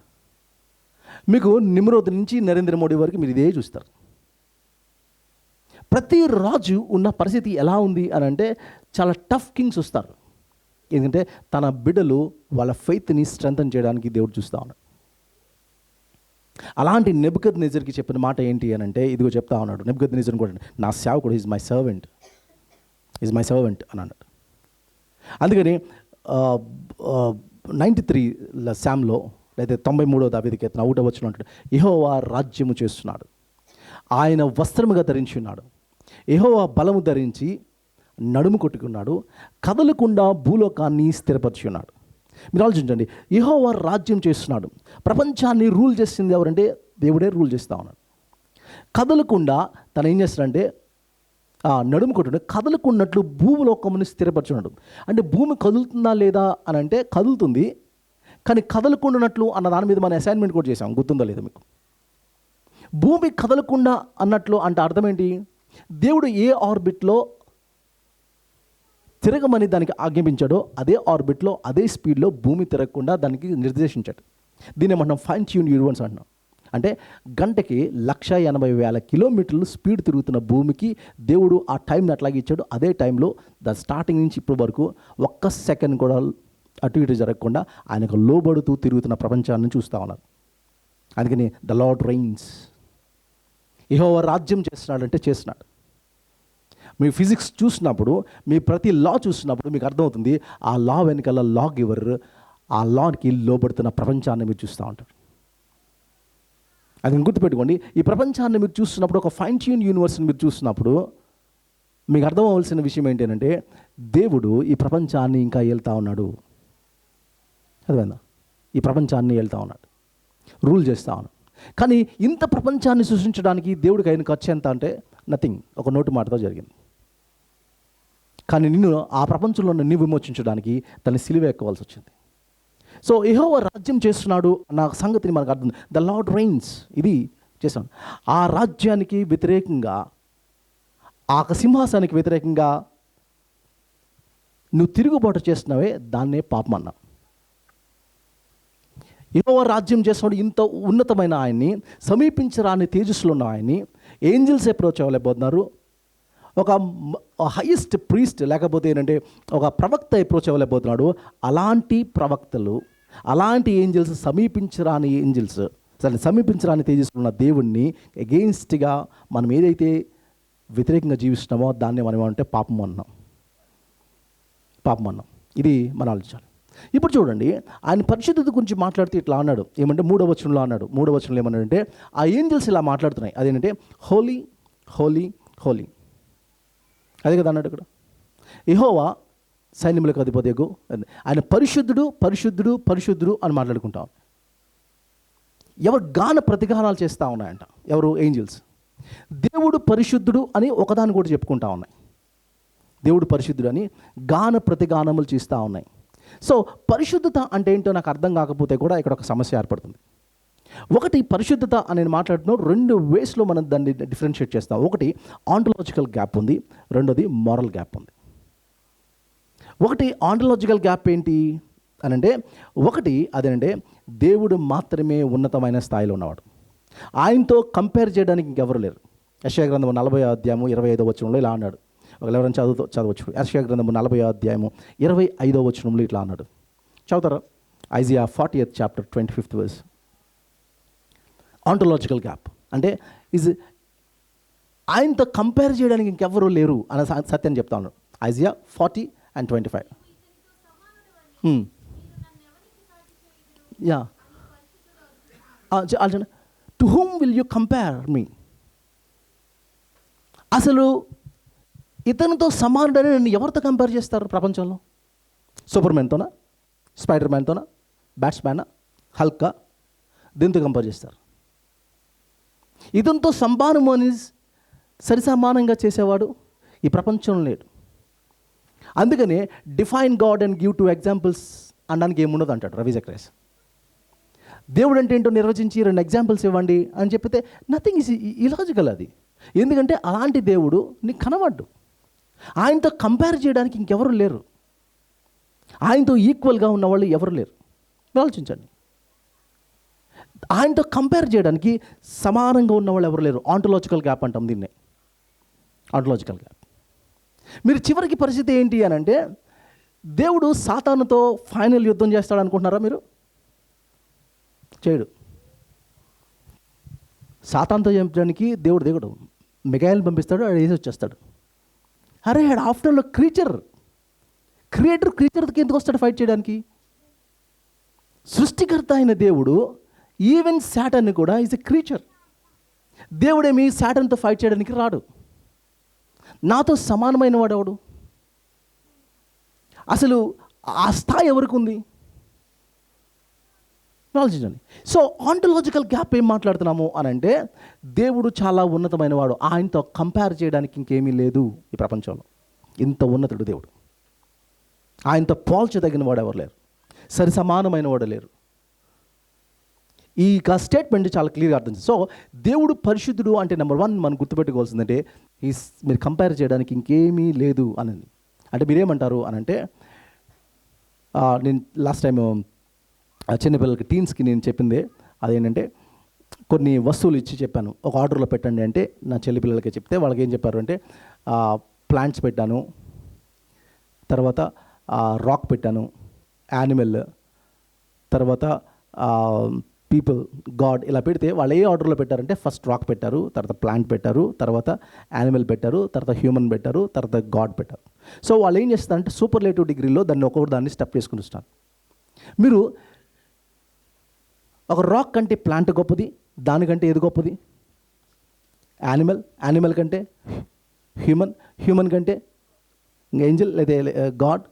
మీకు నిమ్రోద్ నుంచి నరేంద్ర మోడీ వరకు మీరు ఇదే చూస్తారు. ప్రతి రాజు ఉన్న పరిస్థితి ఎలా ఉంది అని అంటే, చాలా టఫ్ కింగ్స్ వస్తారు. ఎందుకంటే తన బిడ్డలు వాళ్ళ ఫెయిత్ని స్ట్రెంథన్ చేయడానికి దేవుడు చూస్తూ ఉన్నాడు. అలాంటి నెబుకద్నెజర్కి చెప్పిన మాట ఏంటి అని అంటే, ఇదిగో చెప్తా ఉన్నాడు నెబుకద్నెజర్ కూడా, నా సేవకుడు ఈజ్ మై సర్వెంట్ అని అన్నాడు. అందుకని 93 శామ్లో లేదా 93వ దావీదు కీర్తన 1వ వచనం అంటాడు, యెహోవా రాజ్యము చేస్తున్నాడు, ఆయన వస్త్రముగా ధరించి ఉన్నాడు, యెహోవా బలము ధరించి నడుము కొట్టుకున్నాడు, కదలకుండా భూలోకాన్ని స్థిరపరిచి ఉన్నాడు. మీరు ఆలోచించండి, యెహోవా రాజ్యం చేస్తున్నాడు. ప్రపంచాన్ని రూల్ చేసింది ఎవరంటే దేవుడే రూల్ చేస్తూ ఉన్నాడు. కదలకుండా తను ఏం చేస్తాడంటే నడుము కొట్టుడు, కదలకున్నట్లు భూలోకముని స్థిరపరచున్నాడు. అంటే భూమి కదులుతుందా లేదా అని అంటే కదులుతుంది, కానీ కదలకుండానట్లు అన్న దాని మీద మనం అసైన్మెంట్ కూడా చేసాం, గుర్తుందో లేదో మీకు. భూమి కదలకుండా అన్నట్లు అంటే అర్థం ఏంటి? దేవుడు ఏ ఆర్బిట్లో తిరగమని దానికి ఆజ్ఞాపించాడో అదే ఆర్బిట్లో అదే స్పీడ్లో భూమి తిరగకుండా దానికి నిర్దేశించాడు. దీన్ని మనం ఫైన్ ట్యూన్ యూనివర్స్ అంటున్నాం. అంటే గంటకి 180,000 కిలోమీటర్లు స్పీడ్ తిరుగుతున్న భూమికి దేవుడు ఆ టైంని అట్లాగే ఇచ్చాడు. అదే టైంలో ద స్టార్టింగ్ నుంచి ఇప్పటి వరకు ఒక్క సెకండ్ కూడా అటు ఇటు జరగకుండా ఆయనకు లోబడుతూ తిరుగుతున్న ప్రపంచాన్ని చూస్తూ ఉన్నారు. అందుకని ద లార్డ్ రైన్స్. యెహోవా రాజ్యం చేస్తున్నాడంటే చేస్తున్నాడు. మీ ఫిజిక్స్ చూసినప్పుడు, మీ ప్రతి లా చూసినప్పుడు మీకు అర్థమవుతుంది, ఆ లా వెనకాల లా గివర్, ఆ లాకి లోబడుతున్న ప్రపంచాన్ని మీరు చూస్తూ ఉంటారు. అది గుర్తుపెట్టుకోండి. ఈ ప్రపంచాన్ని మీరు చూస్తున్నప్పుడు, ఒక ఫైన్ ట్యూన్ యూనివర్స్ని మీరు చూస్తున్నప్పుడు మీకు అర్థం అవ్వాల్సిన విషయం ఏంటంటే, దేవుడు ఈ ప్రపంచాన్ని ఇంకా వెళ్తూ ఉన్నాడు. అర్థమైందా? ఈ ప్రపంచాన్ని వెళ్తూ ఉన్నాడు, రూల్ చేస్తూ ఉన్నాడు. కానీ ఇంత ప్రపంచాన్ని సృష్టించడానికి దేవుడికి అయిన ఖర్చు ఎంత అంటే నథింగ్, ఒక నోటి మాటతో జరిగింది. కానీ నిన్ను ఆ ప్రపంచంలో నిన్ను విమోచించడానికి తన సిలువ ఎక్కవలసి వచ్చింది. సో యెహోవా రాజ్యం చేస్తున్నాడు అన్న సంగతిని మనకు అర్థం. ద లార్డ్ రైన్స్, ఇది చేశాను. ఆ రాజ్యానికి వ్యతిరేకంగా, ఆ సింహాసానికి వ్యతిరేకంగా నువ్వు తిరుగుబాటు చేస్తున్నావే, దాన్నే పాపం అన్నా. యెహోవా రాజ్యం చేస్తున్నాడు, ఇంత ఉన్నతమైన ఆయన్ని, సమీపించరాని తేజస్సులో ఉన్న ఆయన్ని ఏంజిల్స్ అప్రోచ్ అవ్వలేకపోతున్నారు. ఒక హైయెస్ట్ ప్రీస్ట్ లేకపోతే ఏంటంటే ఒక ప్రవక్త అప్రోచ్ అవ్వలేకపోతున్నాడు. అలాంటి ప్రవక్తలు, అలాంటి ఏంజిల్స్, సమీపించరాని తేజస్సులో ఉన్న దేవుణ్ణి అగెయిన్స్ట్గా మనం ఏదైతే వ్యతిరేకంగా జీవిస్తున్నామో దాన్ని మనం ఏమంటే పాపం అన్నాం. ఇది మనం ఆలోచించాలి. ఇప్పుడు చూడండి, ఆయన పరిశుద్ధత గురించి మాట్లాడుతూ ఇట్లా అన్నాడు. ఏమంటే 3వ వచనంలో అన్నాడు. 3వ వచనంలో ఏమన్నాడంటే, ఆ ఏంజల్స్ ఇలా మాట్లాడుతున్నాయి. అదేంటంటే హోలీ హోలీ హోలీ, అదే కదా అన్నాడు ఇక్కడ. యెహోవా సైన్యములకు అధిపతియగు, ఆయన పరిశుద్ధుడు పరిశుద్ధుడు పరిశుద్ధుడు అని మాట్లాడుకుంటాం. ఎవరు గాన ప్రతిగానాలు చేస్తూ ఉన్నాయంట. ఎవరు? ఏంజల్స్. దేవుడు పరిశుద్ధుడు అని ఒకదాని కూడా చెప్పుకుంటా ఉన్నాయి. దేవుడు పరిశుద్ధుడు అని గాన ప్రతిగానములు చేస్తూ ఉన్నాయి. సో పరిశుద్ధత అంటే ఏంటో నాకు అర్థం కాకపోతే కూడా ఇక్కడ ఒక సమస్య ఏర్పడుతుంది. ఒకటి, పరిశుద్ధత అని మాట్లాడుతున్నాం 2 వేస్లో మనం దాన్ని డిఫరెన్షియేట్ చేస్తాం. ఒకటి ఆంటలాజికల్ గ్యాప్ ఉంది, రెండోది మారల్ గ్యాప్ ఉంది. ఒకటి ఆంటలాజికల్ గ్యాప్ ఏంటి అని అంటే, ఒకటి అదేంటే దేవుడు మాత్రమే ఉన్నతమైన స్థాయిలో ఉన్నవాడు, ఆయనతో కంపేర్ చేయడానికి ఇంకెవరు లేరు. యెషయా గ్రంథం 40వ అధ్యాయం 25వ వచనంలో ఇలా అన్నాడు, ఒకవేళ ఎవరైనా చదవచ్చు. యెషయా గ్రంథము 40వ అధ్యాయము 25వ వచనంలో ఇట్లా అన్నాడు. చదువుతారా? Isaiah 40th chapter 25th verse. Ontological gap అంటే ఆయనతో కంపేర్ చేయడానికి ఇంకెవ్వరూ లేరు అనే సత్యాన్ని చెప్తా ఉన్నాడు. Isaiah 40:25. Yeah, to whom will you compare me? అసలు ఇతనితో సమానుడని నన్ను ఎవరితో కంపేర్ చేస్తారు ప్రపంచంలో? సూపర్ మ్యాన్తోనా, స్పైడర్ మ్యాన్తోనా, బ్యాట్స్మ్యానా, హల్కా? దీంతో కంపేర్ చేస్తారు. ఇతనితో సమానమని సరిసమానంగా చేసేవాడు ఈ ప్రపంచంలో లేడు. అందుకనే define God and give 2 examples అనడానికి ఏముండదు అంటాడు రవి జక్రేస్. దేవుడు అంటే ఏంటో నిర్వచించి 2 ఎగ్జాంపుల్స్ ఇవ్వండి అని చెప్పితే నథింగ్ ఈజ్ ఇలాజికల్ అది. ఎందుకంటే అలాంటి దేవుడు నీకు కనబడ్డు. ఆయనతో కంపేర్ చేయడానికి ఇంకెవరు లేరు. ఆయనతో ఈక్వల్గా ఉన్నవాళ్ళు ఎవరు లేరు. ఆలోచించండి, ఆయనతో కంపేర్ చేయడానికి సమానంగా ఉన్నవాళ్ళు ఎవరు లేరు. ఆంటోలాజికల్ గ్యాప్ అంటాం దీన్నే, ఆంటోలాజికల్ గ్యాప్. మీరు చివరికి పరిస్థితి ఏంటి అని అంటే, దేవుడు సాతానుతో ఫైనల్ యుద్ధం చేస్తాడు అనుకుంటున్నారా మీరు? చేయడు. సాతానుతో చేయడానికి దేవుడు మిఖాయిల్ని పంపిస్తాడు, ఆడు వేసి వచ్చేస్తాడు. అరే ఆడు ఆఫ్టర్ ఆల్ క్రియేటర్కి ఎందుకు వస్తాడు ఫైట్ చేయడానికి? సృష్టికర్త అయిన దేవుడు ఈవెన్ శాటన్ కూడా ఈజ్ ఎ క్రీచర్. దేవుడేమి శాటన్తో ఫైట్ చేయడానికి రాడు. నాతో సమానమైన వాడు ఎవడు? అసలు ఆ స్థాయి ఎవరికి ఉంది? ఆలోచించండి. సో ఆంటోలాజికల్ గ్యాప్ ఏం మాట్లాడుతున్నాము అని అంటే, దేవుడు చాలా ఉన్నతమైన వాడు. ఆయనతో కంపేర్ చేయడానికి ఇంకేమీ లేదు ఈ ప్రపంచంలో. ఇంత ఉన్నతుడు దేవుడు. ఆయనతో పోల్చదగిన వాడు ఎవరు లేరు, సరి సమానమైన వాడు లేరు. ఈ స్టేట్మెంట్ చాలా క్లియర్గా అర్థం చేస్తుంది. సో దేవుడు పరిశుద్ధుడు అంటే నెంబర్ 1 మనం గుర్తుపెట్టుకోవాల్సిందంటే మీరు కంపేర్ చేయడానికి ఇంకేమీ లేదు అని. అంటే మీరేమంటారు అని అంటే, నేను లాస్ట్ టైం చిన్నపిల్లలకి టీన్స్కి నేను చెప్పింది అదేంటంటే, కొన్ని వస్తువులు ఇచ్చి చెప్పాను, ఒక ఆర్డర్లో పెట్టండి అంటే నా చెల్లి పిల్లలకి చెప్తే వాళ్ళకి ఏం చెప్పారు అంటే, ప్లాంట్స్ పెట్టాను, తర్వాత రాక్ పెట్టాను, యానిమల్, తర్వాత పీపుల్, గాడ్, ఇలా పెడితే వాళ్ళు ఏ ఆర్డర్లో పెట్టారంటే ఫస్ట్ రాక్ పెట్టారు, తర్వాత ప్లాంట్ పెట్టారు, తర్వాత యానిమల్ పెట్టారు, తర్వాత హ్యూమన్ పెట్టారు, తర్వాత గాడ్ పెట్టారు. సో వాళ్ళు ఏం చేస్తారంటే సూపర్లేటివ్ డిగ్రీలో దాన్ని ఒక్కొక్కటి దాన్ని స్టెప్ చేసుకుని వస్తారు. మీరు ఒక రాక్ కంటే ప్లాంట్ గొప్పది, దానికంటే ఏది గొప్పది? యానిమల్ కంటే హ్యూమన్ కంటే ఏంజల్ లేదా గాడ్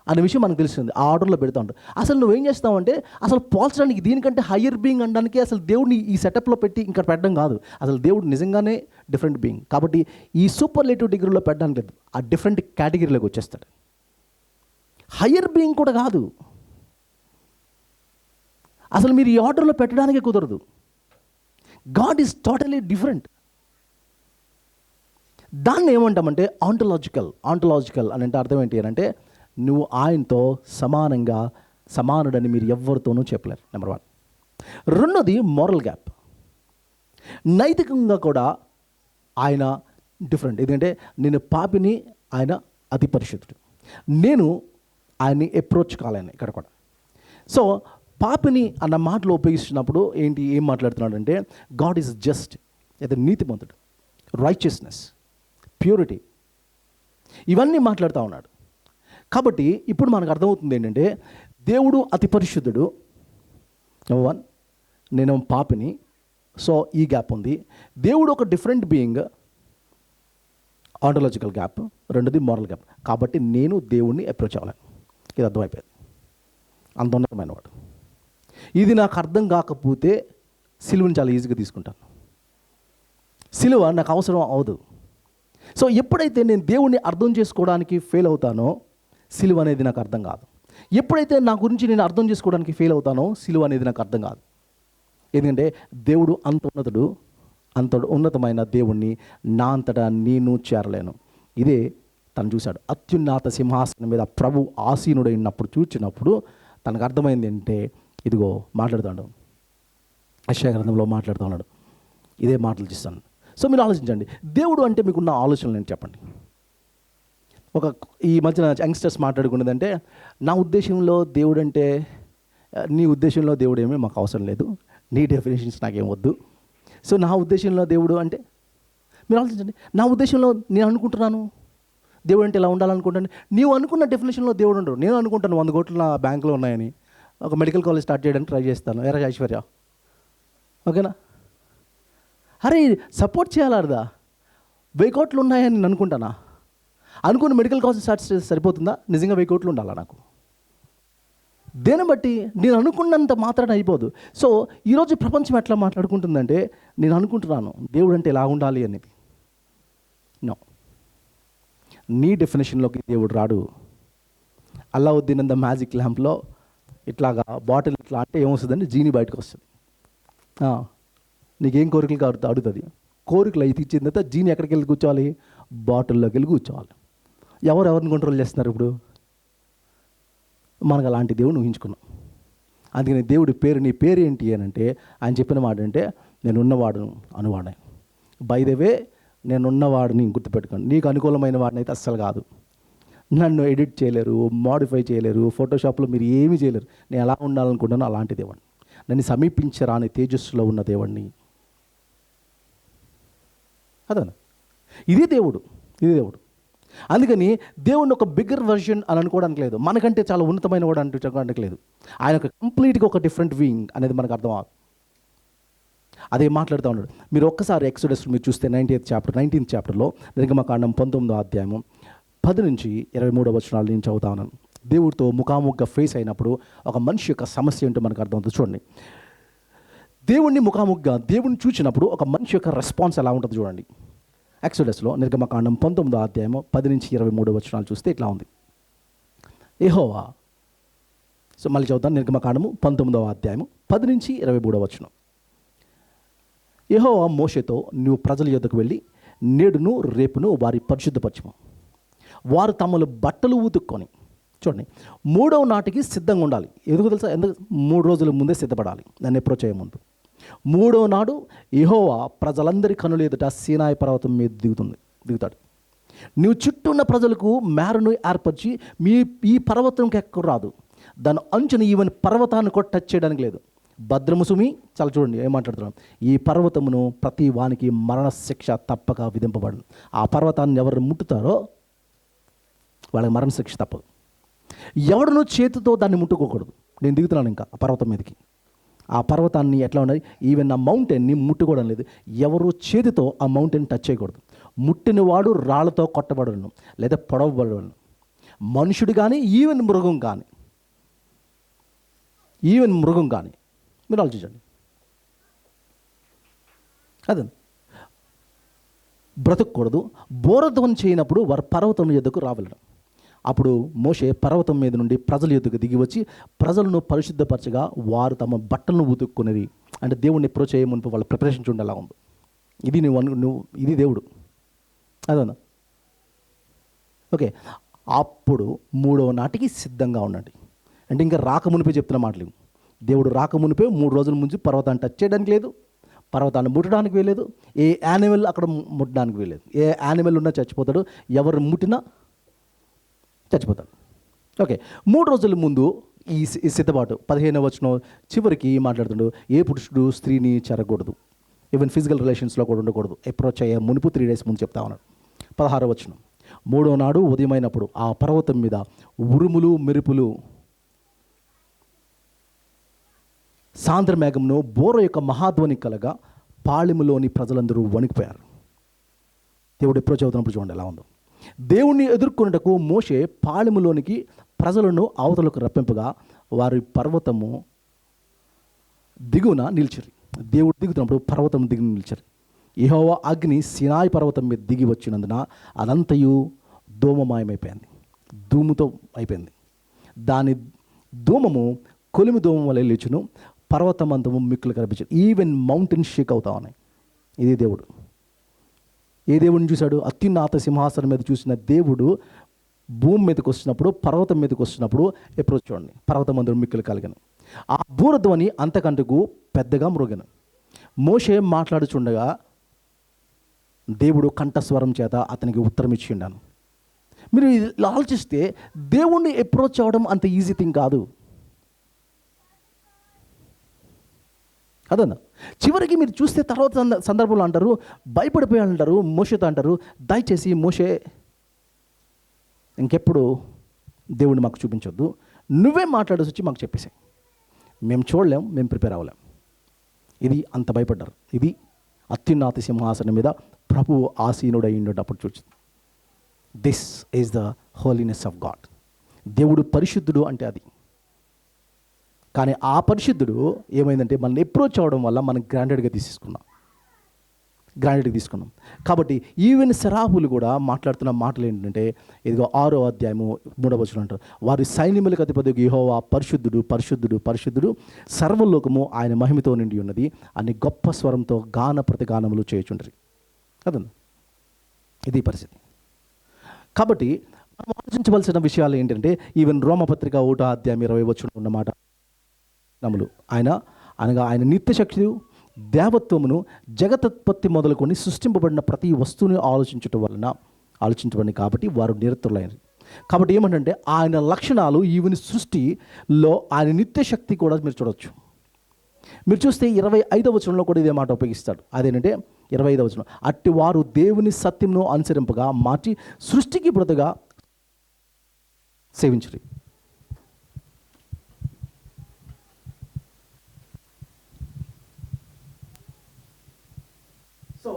అనే విషయం మనకు తెలుస్తుంది. ఆ ఆర్డర్లో పెడతా ఉంటారు. అసలు నువ్వేం చేస్తావంటే, అసలు పోల్చడానికి దీనికంటే హయ్యర్ బీయింగ్ అనడానికి అసలు దేవుడిని ఈ సెటప్లో పెట్టి ఇంకా పెట్టడం కాదు. అసలు దేవుడు నిజంగానే డిఫరెంట్ బీయింగ్. కాబట్టి ఈ సూపర్లేటివ్ డిగ్రీలో పెట్టడానికి లేదు, ఆ డిఫరెంట్ కేటగిరీలోకి వచ్చేస్తాడు. హయ్యర్ బీయింగ్ కూడా కాదు, అసలు మీరు ఈ ఆర్డర్లో పెట్టడానికే కుదరదు. God is totally different. దాన్ని ఏమంటామంటే ఆంటలాజికల్ అని అంటే అర్థం ఏంటి అని అంటే, నువ్వు ఆయనతో సమానుడని మీరు ఎవరితోనూ చెప్పలేరు. నెంబర్ 1. రెండోది మోరల్ గ్యాప్. నైతికంగా కూడా ఆయన డిఫరెంట్. ఎందుకంటే నేను పాపిని, ఆయన అతి పరిశుద్ధుడు. నేను ఆయన్ని అప్రోచ్ కాలేను ఇక్కడ కూడా. సో పాపిని అన్న మాటలు ఉపయోగిస్తున్నప్పుడు ఏం మాట్లాడుతున్నాడంటే, గాడ్ ఈజ్ జస్ట్, అయితే నీతిమంతుడు, రైచియస్నెస్, ప్యూరిటీ, ఇవన్నీ మాట్లాడుతూ ఉన్నాడు. కాబట్టి ఇప్పుడు మనకు అర్థమవుతుంది ఏంటంటే, దేవుడు అతి పరిశుద్ధుడు, నెంబర్ 1, నేను పాపిని, సో ఈ గ్యాప్ ఉంది. దేవుడు ఒక డిఫరెంట్ బీయింగ్, ఆంటలాజికల్ గ్యాప్. రెండోది మోరల్ గ్యాప్. కాబట్టి నేను దేవుణ్ణి అప్రోచ్ అవ్వలేను. ఇది అర్థమైపోయింది. అంత ఉన్నతమైన వాడు. ఇది నాకు అర్థం కాకపోతే సిలువని చాలా ఈజీగా తీసుకుంటాను. సిలువ నాకు అవసరం అవదు. సో ఎప్పుడైతే నేను దేవుణ్ణి అర్థం చేసుకోవడానికి ఫెయిల్ అవుతానో, సిలువ అనేది నాకు అర్థం కాదు. ఎప్పుడైతే నా గురించి నేను అర్థం చేసుకోవడానికి ఫెయిల్ అవుతానో, సిలువ అనేది నాకు అర్థం కాదు. ఎందుకంటే దేవుడు అంత ఉన్నతమైన దేవుణ్ణి నా అంతటా నేను చేరలేను. ఇదే తను చూశాడు. అత్యున్నత సింహాసనం మీద ప్రభు ఆసీనుడైనప్పుడు చూచినప్పుడు తనకు అర్థమైంది అంటే, ఇదిగో మాట్లాడుతాడు, యెషయా గ్రంథంలో మాట్లాడుతూ ఉన్నాడు. ఇదే మాటలు చేస్తాను. సో మీరు ఆలోచించండి, దేవుడు అంటే మీకున్న ఆలోచనలు ఏంటి చెప్పండి. ఒక ఈ మధ్యన యంగ్స్టర్స్ మాట్లాడుకున్నదంటే, నా ఉద్దేశంలో దేవుడు అంటే, నీ ఉద్దేశంలో దేవుడు ఏమీ మాకు అవసరం లేదు, నీ డెఫినేషన్స్ నాకేం వద్దు. సో నా ఉద్దేశంలో దేవుడు అంటే, మీరు ఆలోచించండి, నా ఉద్దేశంలో నేను అనుకుంటున్నాను దేవుడు అంటే ఇలా ఉండాలనుకుంటాను. నీవు అనుకున్న డెఫినేషన్లో దేవుడు ఉండరు. నేను అనుకుంటాను 100 కోట్లు నా బ్యాంకులో ఉన్నాయని, ఒక మెడికల్ కాలేజ్ స్టార్ట్ చేయడానికి ట్రై చేస్తాను. ఎరా ఐశ్వర్య, ఓకేనా? అరే సపోర్ట్ చేయాలదా? 1000 కోట్లు ఉన్నాయని నేను అనుకుంటానా? అనుకుని మెడికల్ కాలేజ్ స్టార్ట్ చేస్తే సరిపోతుందా? నిజంగా 1000 కోట్లు ఉండాలా నాకు? దేని బట్టి నేను అనుకున్నంత మాత్రాన అయిపోదు. సో ఈరోజు ప్రపంచం ఎట్లా మాట్లాడుకుంటుందంటే, నేను అనుకుంటున్నాను దేవుడు అంటే ఇలా ఉండాలి అనేది. నో, నీ డెఫినేషన్లోకి దేవుడు రాడు. అల్లావుద్దీన్ అంత మ్యాజిక్ ల్యాంప్లో ఇట్లాగా బాటిల్ ఇట్లా అంటే ఏమొస్తుందండి? జీని బయటకు వస్తుంది. నీకేం కోరికలు అడుగుతుంది. కోరికలు అయితే ఇచ్చిన తర్వాత జీని ఎక్కడికి వెళ్ళి కూర్చోవాలి? బాటిల్లోకి వెళ్ళి కూర్చోవాలి. ఎవరిని కంట్రోల్ చేస్తున్నారు ఇప్పుడు? మనకు అలాంటి దేవుడిని ఊహించుకున్నాం. అందుకని దేవుడి పేరు, నీ పేరు ఏంటి అని అంటే, ఆయన చెప్పిన మాట అంటే, నేనున్నవాడును అనువాడే. బై ద వే, నేనున్నవాడిని గుర్తుపెట్టుకోండి. నీకు అనుకూలమైన వాడిని అయితే అస్సలు కాదు. నన్ను ఎడిట్ చేయలేరు, మోడిఫై చేయలేరు, ఫోటోషాప్లో మీరు ఏమీ చేయలేరు. నేను ఎలా ఉండాలనుకుంటానో అలాంటి దేవుడిని, నన్ను సమీపించరాని తేజస్సులో ఉన్న దేవుడిని. అదన ఇది దేవుడు, ఇది దేవుడు. అందుకని దేవుడిని ఒక బిగ్గర్ వర్షన్ అని అనుకోవడానికి లేదు, మనకంటే చాలా ఉన్నతమైన వాడు అనుకోవడానికి లేదు. ఆయన ఒక కంప్లీట్గా ఒక డిఫరెంట్ బీయింగ్ అనేది మనకు అర్థం అవ్వాలి. అదే మాట్లాడుతూ ఉన్నాడు. మీరు ఒక్కసారి ఎక్సోడస్ మీరు చూస్తే 19th చాప్టర్లో నిర్గమకాండం 19వ అధ్యాయము 10 నుంచి 23వ వచనాలు నేను చదువుతా ఉన్నాను. దేవుడితో ముఖాముఖిగా ఫేస్ అయినప్పుడు ఒక మనిషి యొక్క సమస్య ఏంటో మనకు అర్థమవుతుంది. చూడండి, దేవుడిని ముఖాముఖిగా దేవుడిని చూసినప్పుడు ఒక మనిషి యొక్క రెస్పాన్స్ ఎలా ఉంటుంది చూడండి. ఎక్సోడస్లో నిర్గమకాండం 19వ అధ్యాయము 10 నుంచి 23వ వచనాలు చూస్తే ఇట్లా ఉంది. యెహోవా, సో మళ్ళీ చదువుతాను, నిర్గమకాండము 19వ అధ్యాయము 10 నుంచి 23వ వచనం. యెహోవా మోషేతో, నువ్వు ప్రజల యొద్దకు వెళ్ళి నేడును రేపును వారి పరిశుద్ధపరచుము. వారు తమలు బట్టలు ఉతుక్కొని, చూడండి, 3వ నాటికి సిద్ధంగా ఉండాలి. ఎందుకు తెలుసా? ఎందుకు? 3 రోజుల ముందే సిద్ధపడాలి, నన్ను అప్రోచ్ అయ్యే ముందు. 3వ నాడు యెహోవా ప్రజలందరి కనులు ఎదుట సీనాయి పర్వతం మీద దిగుతాడు. నువ్వు చుట్టూ ఉన్న ప్రజలకు మేరను ఏర్పరిచి, ఈ పర్వతంకి ఎక్కరాదు, దాని అంచుని ఈవెన్ పర్వతాన్ని కూడా టచ్ చేయడానికి లేదు. భద్రము సుమి, చాలా చూడండి ఏం మాట్లాడుతున్నాం. ఈ పర్వతమును ప్రతి వానికి మరణశిక్ష తప్పక విధింపబడను. ఆ పర్వతాన్ని ఎవరు ముట్టుతారో వాళ్ళకి మరణశిక్ష తప్పదు. ఎవడను చేతితో దాన్ని ముట్టుకోకూడదు. నేను దిగుతున్నాను ఇంకా ఆ పర్వతం మీదకి. ఆ పర్వతాన్ని ఎట్లా ఉన్నది? ఈవెన్ ఆ మౌంటైన్ని ముట్టుకోవడం లేదు. ఎవరు చేతితో ఆ మౌంటైన్ టచ్ చేయకూడదు. ముట్టిన వాడు రాళ్లతో కొట్టబడను లేదా పొడవబడను. మనుషుడు కానీ ఈవెన్ మృగం కానీ మీరు ఆలోచించండి. అదే బ్రతకూడదు. బోరధ్వని చేయనప్పుడు వారు పర్వతం ఎద్దుకు రావలను. అప్పుడు మోషే పర్వతం మీద నుండి ప్రజల ఎద్దుకు దిగి వచ్చి ప్రజలను పరిశుద్ధపరచగా వారు తమ బట్టలను ఉతుక్కునేది. అంటే దేవుడిని అప్రోచ్ చేయ మునుపు వాళ్ళ ప్రిపరేషన్ చూడండి ఎలా ఉంది. ఇది నువ్వు ఇది దేవుడు. అదేనా? ఓకే, అప్పుడు 3వ నాటికి సిద్ధంగా ఉండండి. అంటే ఇంకా రాకమునిపే చెప్తున్న మాటలు. దేవుడు రాకమునిపే 3 రోజుల ముందు పర్వతాన్ని టచ్ చేయడానికి లేదు, పర్వతాన్ని ముట్టడానికి వీలేదు, ఏ యానిమల్ అక్కడ ముట్టడానికి వీలేదు. ఏ యానిమల్ ఉన్నా చచ్చిపోతాడు, ఎవరు ముట్టినా చచ్చిపోతాడు. ఓకే, 3 రోజుల ముందు ఈ సిద్ధపాటు 15వ వచనం చివరికి మాట్లాడుతుండు. ఏ పురుషుడు స్త్రీని చెరగకూడదు, ఈవెన్ ఫిజికల్ రిలేషన్స్లో కూడా ఉండకూడదు. అప్రోచ్ అయ్యే మునుపు 3 days ముందు చెప్తా ఉన్నాడు. 16వ వచనం, 3వ నాడు ఉదయమైనప్పుడు ఆ పర్వతం మీద ఉరుములు మెరుపులు సాంద్ర మేఘమును బోర యొక్క మహాధ్వని కలగా పాళెములోని ప్రజలందరూ వణికిపోయారు. దేవుడు అప్రోచ్ అవుతున్నప్పుడు చూడండి ఎలా ఉందో. దేవుణ్ణి ఎదుర్కొనుటకు మోషే పాళెములోనికి ప్రజలను అవతలకు రప్పింపగా వారి పర్వతము దిగున నిలిచిరి. దేవుడు దిగుతున్నప్పుడు పర్వతం దిగి నిలిచారు. యెహోవా అగ్ని సీనాయి పర్వతం మీద దిగి వచ్చినందున అదంతయు ధూమమయమైపోయింది, ధూముతో అయిపోయింది. దాని ధూమము కొలిమి ధూమం వల్ల లేచును, పర్వతమంతము మిక్కులు కనిపించారు. ఈవెన్ మౌంటైన్ షేక్ అవుతా ఉన్నాయి. ఇది దేవుడు. ఏ దేవుడిని చూశాడు? అత్యున్నత సింహాసనం మీద చూసిన దేవుడు భూమి మీదకి వచ్చినప్పుడు, పర్వతం మీదకి వచ్చినప్పుడు ఎప్పుడు చూడండి, పర్వతం అందరూ మిక్కులు కలిగాను. ఆ బూరధ్వని అంతకంటకు పెద్దగా మ్రోగాను. మోషే మాట్లాడుచుండగా దేవుడు కంఠస్వరం చేత అతనికి ఉత్తరం ఇచ్చిండాను. మీరు ఇలా ఆలోచిస్తే దేవుణ్ణి అప్రోచ్ అవ్వడం అంత ఈజీ థింగ్ కాదు. అదన్నా చివరికి మీరు చూస్తే తర్వాత సందర్భంలో అంటారు, భయపడిపోయాలంటారు, మోషేతో అంటారు, దయచేసి మోషే ఇంకెప్పుడు దేవుడిని మాకు చూపించొద్దు, నువ్వే మాట్లాడేసి వచ్చి మాకు చెప్పేసాయి, మేము చూడలేం, మేము ప్రిపేర్ అవ్వలేం. ఇది అంత భయపడ్డారు. ఇది అత్యున్నత సింహాసనం మీద ప్రభువు ఆసీనుడై ఉండేటప్పుడు చూస్తుంది. This is the holiness of God. దేవుడు పరిశుద్ధుడు అంటే అది. కానీ ఆ పరిశుద్ధుడు ఏమైందంటే మనల్ని అప్రోచ్ అవ్వడం వల్ల మనం గ్రాంటెడ్గా తీసుకున్నాం. కాబట్టి ఈవెన్ సెరాఫులు కూడా మాట్లాడుతున్న మాటలు ఏంటంటే, ఇదిగో 6వ అధ్యాయము 3వ వచనం అంటారు, వారి సైన్యములకు అధిపతి యెహోవా పరిశుద్ధుడు పరిశుద్ధుడు పరిశుద్ధుడు, సర్వలోకము ఆయన మహిమతో నిండి ఉన్నది అని గొప్ప స్వరంతో గాన ప్రతిగానములు చేయుచుండ్రి. అదన్న ఇది పరిస్థితి. కాబట్టి మనం ఆలోచించవలసిన విషయాలు ఏంటంటే, ఈవెన్ రోమపత్రిక 1వ అధ్యాయం 20వ వచనం ఉన్నమాట, ఆయన నిత్యశక్తి దేవత్వమును జగతుత్పత్తి మొదలుకొని సృష్టింపబడిన ప్రతి వస్తువుని ఆలోచించబడింది కాబట్టి వారు నిరతులైనది. కాబట్టి ఏమంటే ఆయన లక్షణాలు ఈవెన్ సృష్టిలో ఆయన నిత్యశక్తి కూడా మీరు చూడవచ్చు. మీరు చూస్తే 25వ వచనంలో కూడా ఇదే మాట ఉపయోగిస్తాడు. అదేంటంటే 25వ వచనం, అట్టి వారు దేవుని సత్యమును అనుసరింపగా మార్చి సృష్టికి బ్రతుగా సేవించరు. సో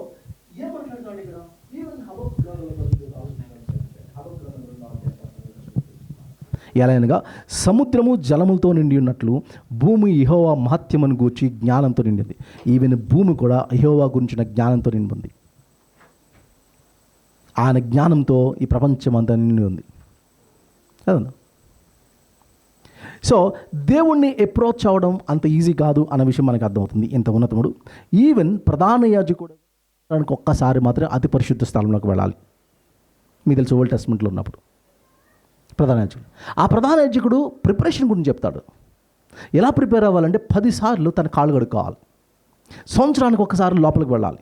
ఏం మాట్లాడుతాడు ఇక్కడ? ఎలా అనగా సముద్రము జలములతో నిండి ఉన్నట్లు భూమి యెహోవా మహత్యమును గూర్చి జ్ఞానంతో నిండింది. ఈవెన్ భూమి కూడా యెహోవా గురించిన జ్ఞానంతో నిండింది. ఆయన జ్ఞానంతో ఈ ప్రపంచం అంతా నిండి ఉంది. అవునా? సో దేవుణ్ణి అప్రోచ్ అవ్వడం అంత ఈజీ కాదు అన్న విషయం మనకు అర్థమవుతుంది. ఇంత ఉన్నతముడు ఈవెన్ ప్రధాన యాజకుడు ఒక్కసారి మాత్రం అతి పరిశుద్ధ స్థలంలోకి వెళ్ళాలి. మీకు తెలుసు ఓల్డ్ టెస్ట్మెంట్లో ఉన్నప్పుడు ప్రధాన యాజకుడు, ఆ ప్రధాన యాజకుడు ప్రిపరేషన్ గురించి చెప్తాడు. ఎలా ప్రిపేర్ అవ్వాలంటే 10 సార్లు తన కాళ్ళు కడుక్కోవాలి, సంవత్సరానికి ఒకసారి లోపలికి వెళ్ళాలి.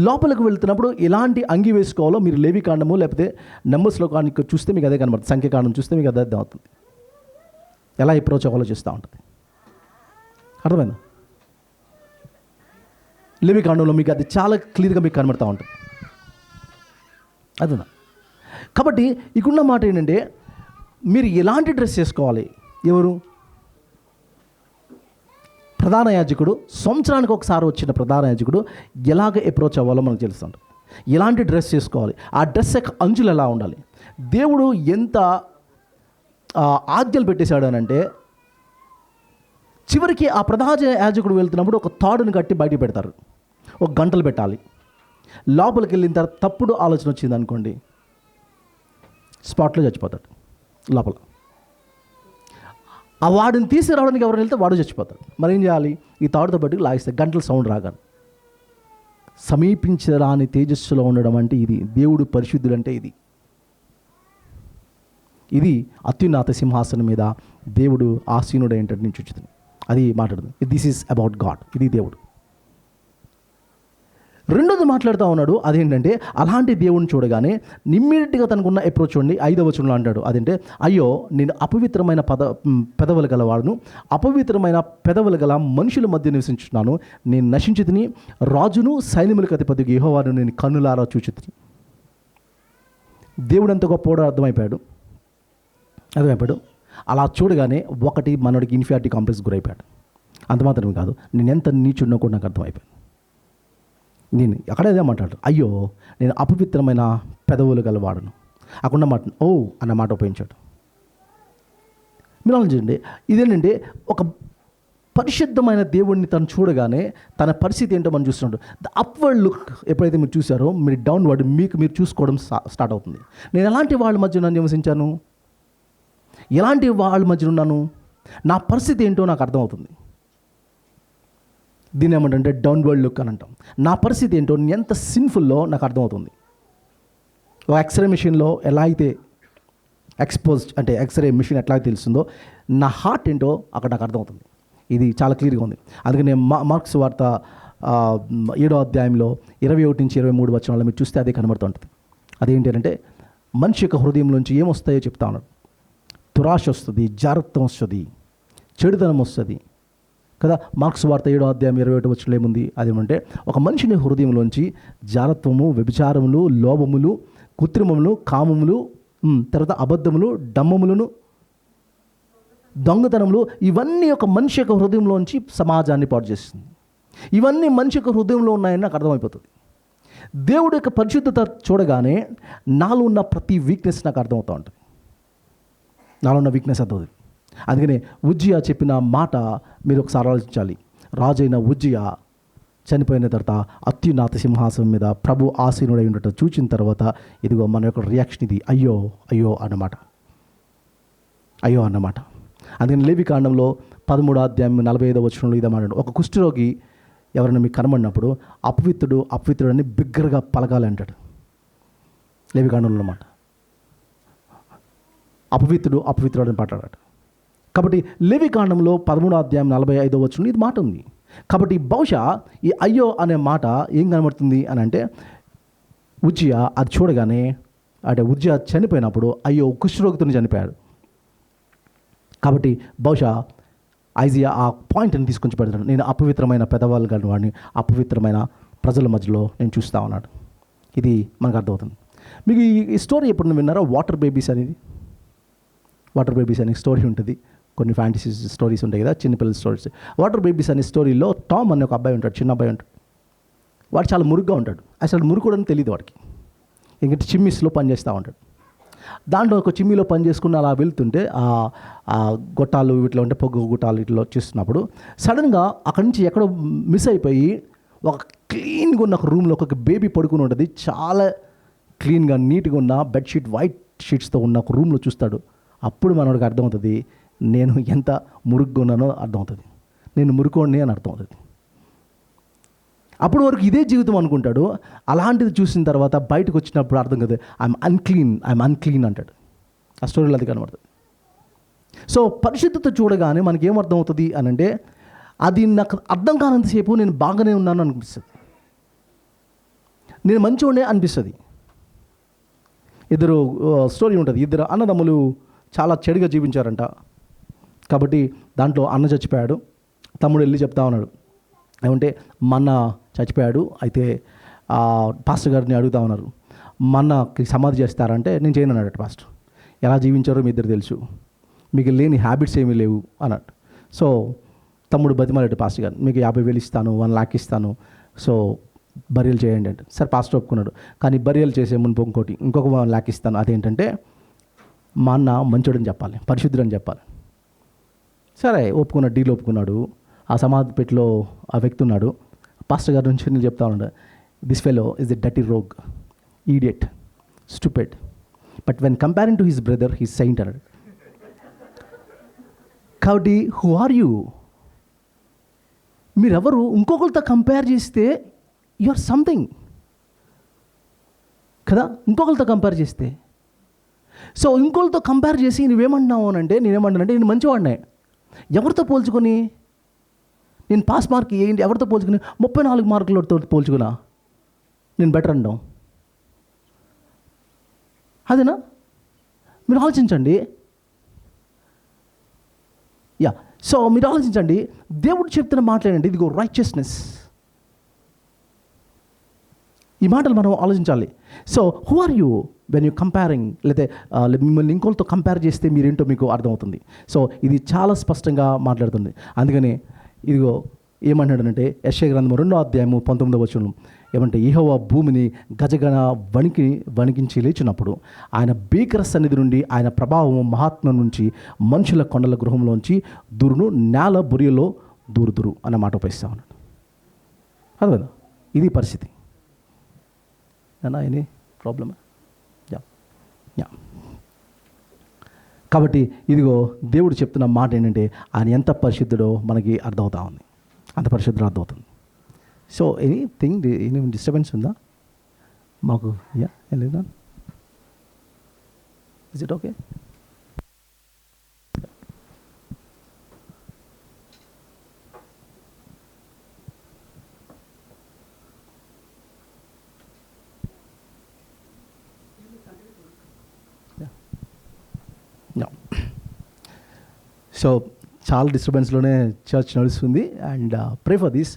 లోపలికి వెళ్తున్నప్పుడు ఎలాంటి అంగి వేసుకోవాలో మీరు లేవికాండము లేకపోతే నెంబర్స్లో కానీ చూస్తే మీకు అదే కనబడుతుంది, సంఖ్యాకాండం చూస్తే మీకు అదే అర్థమవుతుంది. ఎలా అప్రోచ్ అవ్వాలో చేస్తూ ఉంటుంది. అర్థమైందా? లేవికాండంలో మీకు అది చాలా క్లియర్గా మీకు కనబడుతూ ఉంటుంది. అదేనా? కాబట్టి ఇక్కడున్న మాట ఏంటంటే మీరు ఎలాంటి డ్రెస్ చేసుకోవాలి? ఎవరు? ప్రధాన యాజకుడు, సంవత్సరానికి ఒకసారి వచ్చిన ప్రధాన యాజకుడు ఎలాగ అప్రోచ్ అవ్వాలో మనకు తెలుస్తుంది. ఎలాంటి డ్రెస్ చేసుకోవాలి, ఆ డ్రెస్ యొక్క అంచులు ఎలా ఉండాలి. దేవుడు ఎంత ఆజ్ఞలు పెట్టేశాడు అని అంటే, చివరికి ఆ ప్రధాన యాజకుడు వెళ్తున్నప్పుడు ఒక తాడుని కట్టి బయట పెడతారు, ఒక గంటలు పెట్టాలి. లోపలికి వెళ్ళిన తర్వాత తప్పుడు ఆలోచన వచ్చింది అనుకోండి, స్పాట్లో చచ్చిపోతాడు. లోపల ఆ వాడిని తీసుకురావడానికి ఎవరైనా వెళ్తే వాడు చచ్చిపోతాడు. మరి ఏం చేయాలి? ఈ తాడుతో బట్టి లాగిస్తే గంటల సౌండ్ రాగాను. సమీపించరాని తేజస్సులో ఉండడం అంటే ఇది. దేవుడు పరిశుద్ధుడు అంటే ఇది. ఇది అత్యున్నత సింహాసనం మీద దేవుడు ఆసీనుడు ఏంటంటే నేను చూచుతుంది. అది మాట్లాడుతుంది. This is about God. ఇది దేవుడు. రెండోది మాట్లాడుతూ ఉన్నాడు, అదేంటంటే అలాంటి దేవుడిని చూడగానే ఇమ్మీడియట్గా తనకున్న అప్రోచ్ చూడండి. 5వ వచనంలో అంటాడు, అదేంటే అయ్యో నేను అపవిత్రమైన పెదవులు గలవాడును, అపవిత్రమైన పెదవులు గల మనుషుల మధ్య నివసించున్నాను, నేను నశించి తిని రాజును సైన్యములకు అధిపతి యెహోవాను నేను కన్నులారా చూచి తిని. దేవుడు ఎంత గొప్పవాడో అర్థమైపోయాడు. అలా చూడగానే ఒకటి మనోడికి ఇన్ఫీరియారిటీ కాంప్లెక్స్ గురైపోయాడు. అంత మాత్రమే కాదు, నేను ఎంత నీచున్నో కూడా నాకు అర్థమైపోయాను. నేను అక్కడే మాట్లాడు, అయ్యో నేను అపవిత్రమైన పెదవులు గలవాడును. అక్కడ మాట ఓ అన్న మాట ఉపయోగించాడు. మీరు ఆలోచించండి, ఇదేంటంటే ఒక పరిశుద్ధమైన దేవుడిని తను చూడగానే తన పరిస్థితి ఏంటో మనం చూస్తున్నాడు. ద అప్వర్డ్ లుక్ ఎప్పుడైతే మీరు చూసారో మీరు డౌన్వర్డ్ మీరు చూసుకోవడం స్టార్ట్ అవుతుంది. నేను ఎలాంటి వాళ్ళ మధ్య నన్ను నివసించాను, ఎలాంటి వాళ్ళ మధ్య ఉన్నాను, నా పరిస్థితి ఏంటో నాకు అర్థమవుతుంది. దీని ఏమంటే డౌన్వర్డ్ లుక్ అని అంటాం. నా పరిస్థితి ఏంటో, ఎంత సిన్ఫుల్లో నాకు అర్థమవుతుంది. ఒక ఎక్స్రే మిషన్లో ఎలా అయితే ఎక్స్రే మిషన్ ఎట్లా తెలుస్తుందో నా హార్ట్ ఏంటో అక్కడ నాకు అర్థమవుతుంది. ఇది చాలా క్లియర్గా ఉంది. అందుకని మార్క్స్ వార్త 7వ అధ్యాయంలో 21 నుంచి 23 వచనాల్లో మీరు చూస్తే అదే కనబడుతూ ఉంటుంది. అదేంటి అంటే మనిషి యొక్క హృదయంలోంచి ఏమొస్తాయో చెప్తా ఉన్నాడు. దురాశ వస్తుంది, జారత్వం వస్తుంది, చెడుతనం వస్తుంది కదా. మార్క్స్ వార్త 7వ అధ్యాయం 21 వచనంలో ఏముంది? అదేమంటే ఒక మనిషిని హృదయంలోంచి జారత్వము, వ్యభిచారములు, లోభములు, కృత్రిమములు, కామములు, తర్వాత అబద్ధములు, డమ్మములను, దొంగతనములు, ఇవన్నీ ఒక మనిషి యొక్క హృదయంలోంచి సమాజాన్ని పాడు చేస్తుంది. ఇవన్నీ మనిషి యొక్క హృదయంలో ఉన్నాయని నాకు అర్థమైపోతుంది. దేవుడి యొక్క పరిశుద్ధత చూడగానే నాలో ఉన్న ప్రతి వీక్నెస్ నాకు అర్థమవుతూ ఉంటుంది. నాలో ఉన్న వీక్నెస్ అర్థమవుతుంది. అందుకనే ఉజ్జియా చెప్పిన మాట మీరు ఒకసారి ఆలోచించాలి. రాజైన ఉజ్జియా చనిపోయిన తర్వాత అత్యున్నత సింహాసనం మీద ప్రభు ఆసీనుడై ఉండటం చూచిన తర్వాత ఇదిగో మన యొక్క రియాక్షన్ ఇది, అయ్యో అయ్యో అన్నమాట. అయ్యో అన్నమాట. అందుకని లేవికాండంలో 13వ అధ్యాయం 45వ వచనంలో ఇదే మాట్లాడు. ఒక కుష్ఠరోగి ఎవరైనా మీకు కనబడినప్పుడు అపవిత్రుడని బిగ్గరగా పలకాలి అంటాడు. లేవికాండంలో అన్నమాట. అపవిత్రుడని మాట్లాడాడు. కాబట్టి లేవికాండంలో 13వ అధ్యాయం 45వ వచనంలో ఇది మాట ఉంది. కాబట్టి బహుశా ఈ అయ్యో అనే మాట ఏం కనబడుతుంది అని అంటే, ఉజ్జియా అది చూడగానే, అంటే ఉజ్జియా చనిపోయినప్పుడు అయ్యో కుష్ఠరోగితో చనిపోయాడు. కాబట్టి బహుశా ఐజియా ఆ పాయింట్ని తీసుకొని పెడతాడు. నేను అపవిత్రమైన పెదవాళ్ళు కాని వాడిని అపవిత్రమైన ప్రజల మధ్యలో నేను చూస్తూ ఉన్నాడు. ఇది మనకు అర్థమవుతుంది. మీకు ఈ స్టోరీ ఎప్పుడు విన్నారా? వాటర్ బేబీస్ అనేది స్టోరీ ఉంటుంది. కొన్ని ఫ్యాంటసీ స్టోరీస్ ఉంటాయి కదా, చిన్నపిల్లల స్టోరీస్. వాటర్ బేబీస్ అనే స్టోరీలో టామ్ అనే ఒక అబ్బాయి ఉంటాడు, చిన్న అబ్బాయి ఉంటాడు. వాడు చాలా మురుగ్గా ఉంటాడు. అసలు మురుకుడని తెలియదు వాడికి. ఎందుకంటే చిమ్మిస్లో పనిచేస్తూ ఉంటాడు. దాంట్లో ఒక చిమ్మిలో పని చేసుకుని అలా వెళ్తుంటే ఆ గొట్టాలు వీటిలో ఉంటే పొగ్గు గుట్టాలు వీటిలో చేస్తున్నప్పుడు సడన్గా అక్కడి నుంచి ఎక్కడో మిస్ అయిపోయి ఒక క్లీన్గా ఉన్న ఒక రూమ్లో ఒక బేబీ పడుకుని ఉంటుంది. చాలా క్లీన్గా నీట్గా ఉన్న బెడ్షీట్ వైట్ షీట్స్తో ఉన్న ఒక రూమ్లో చూస్తాడు. అప్పుడు మనోడికి అర్థమవుతుంది, నేను ఎంత మురుగ్గా ఉన్నానో అర్థమవుతుంది, నేను మురుకోండి అని అర్థమవుతుంది. అప్పుడు వరకు ఇదే జీవితం అనుకుంటాడు. అలాంటిది చూసిన తర్వాత బయటకు వచ్చినప్పుడు అర్థం కదా, ఐఎమ్ అన్క్లీన్ అంటాడు. ఆ స్టోరీలో అది కనబడుతుంది. సో పరిశుద్ధత చూడగానే మనకి ఏమర్థం అవుతుంది అని అంటే, అది నాకు అర్థం కానంతసేపు నేను బాగానే ఉన్నాను అనిపిస్తుంది, నేను మంచివాడే అనిపిస్తుంది. స్టోరీ ఉంటుంది. ఇద్దరు అన్నదమ్ములు చాలా చెడుగా జీవించారంట. కాబట్టి దాంట్లో అన్న చచ్చిపోయాడు. తమ్ముడు వెళ్ళి చెప్తా ఉన్నాడు, ఏమంటే మా అన్న చచ్చిపోయాడు, అయితే పాస్టర్ గారిని అడుగుతా ఉన్నారు, మా అన్నకి సమాధి చేస్తారంటే నేను చేయను అన్నాడు. పాస్టర్ ఎలా జీవించారో మీ ఇద్దరు తెలుసు, మీకు లేని హ్యాబిట్స్ ఏమీ లేవు అన్నాడు. సో తమ్ముడు బతిమాలాడు పాస్టర్ గారు, మీకు 50,000 ఇస్తాను, 1 lakh ఇస్తాను, సో బరియల్ చేయండి అంటే. సరే పాస్టర్ ఒప్పుకున్నాడు. కానీ బరియల్ చేసే మునుపు ఇంకొక 1 lakh ఇస్తాను. అదేంటంటే మా అన్న మంచోడని చెప్పాలి, పరిశుద్ధుడని చెప్పాలి. సరే ఒప్పుకున్నాడు, డీల్ ఒప్పుకున్నాడు. ఆ సమాధి పెట్టిలో ఆ వ్యక్తి ఉన్నాడు. పాస్టర్ గారి నుంచి నేను చెప్తా ఉన్నాడు, this fellow is a dirty rogue, idiot, stupid, but when comparing to his brother he's Saint అన్నాడు. కాబట్టి హూ ఆర్ యూ? మీరెవరు? ఇంకొకరితో కంపేర్ చేస్తే యు ఆర్ సంథింగ్ కదా, ఇంకొకరితో కంపేర్ చేస్తే. సో ఇంకొకరితో కంపేర్ చేసి నువ్వేమంటున్నావు అని అంటే, నేనేమంటానంటే నేను మంచివాడినే. ఎవరితో పోల్చుకొని? నేను పాస్ మార్క్ ఏంటి ఎవరితో పోల్చుకుని 34 మార్కులతో పోల్చుకున్నా నేను బెటర్ అంటాం. అదేనా? మీరు ఆలోచించండి. సో మీరు ఆలోచించండి. దేవుడు చెప్తున్న మాట్లాడండి, ఇదిగో రైచియస్నెస్. ఈ మాటలు మనం ఆలోచించాలి. So who are you when you comparing? లేదా మిమ్మల్ని ఇంకోళ్ళతో కంపేర్ చేస్తే మీరేంటో మీకు అర్థమవుతుంది. సో ఇది చాలా స్పష్టంగా మాట్లాడుతుంది. అందుకని ఇదిగో ఏమంటాడంటే యెషయా గ్రంథం 2వ అధ్యాయము 19వ వచనం ఏమంటే, యెహోవా భూమిని గజగణ వణికించి లేచినప్పుడు ఆయన భీకర సన్నిధి నుండి, ఆయన ప్రభావం మహాత్మ నుంచి మనుషుల కొండల గృహంలోంచి దురును నేల బొరియలో దూరుదురు అన్న మాట ఉపయోగిస్తా ఉన్నాడు. అదే కదా, ఇది పరిస్థితి. ఎనీ ప్రాబ్లమా? యా. కాబట్టి ఇదిగో దేవుడు చెప్తున్న మాట ఏంటంటే, ఆయన ఎంత పరిశుద్ధుడో మనకి అర్థమవుతా ఉంది, అంత పరిశుద్ధుడు అర్థమవుతుంది. సో ఎనీథింగ్, ఎనీ డిస్టర్బెన్స్ ఉందా మాకు? ఏం లేదా? Is it okay? సో చాలా డిస్టర్బెన్స్లోనే చర్చ్ నడుస్తుంది. And pray for this.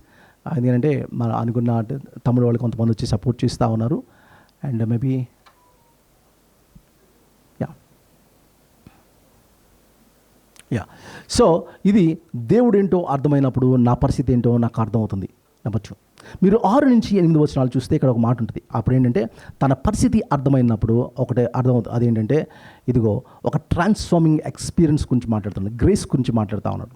ఎందుకంటే మన అనుకున్న తమ్ముడు వాళ్ళు కొంతమంది వచ్చి సపోర్ట్ చేస్తూ ఉన్నారు. అండ్ మేబీ యా సో ఇది దేవుడు ఏంటో అర్థమైనప్పుడు నా పరిస్థితి ఏంటో నాకు అర్థమవుతుంది. నెంబర్ 2, మీరు 6 నుంచి 8 వచనాలు చూస్తే ఇక్కడ ఒక మాట ఉంటుంది. అప్పుడు ఏంటంటే తన పరిస్థితి అర్థమైనప్పుడు ఒకటే అర్థమవుతుంది. అదేంటంటే ఇదిగో ఒక ట్రాన్స్ఫార్మింగ్ ఎక్స్పీరియన్స్ గురించి మాట్లాడుతున్నాడు, గ్రేస్ గురించి మాట్లాడుతూ ఉన్నాడు.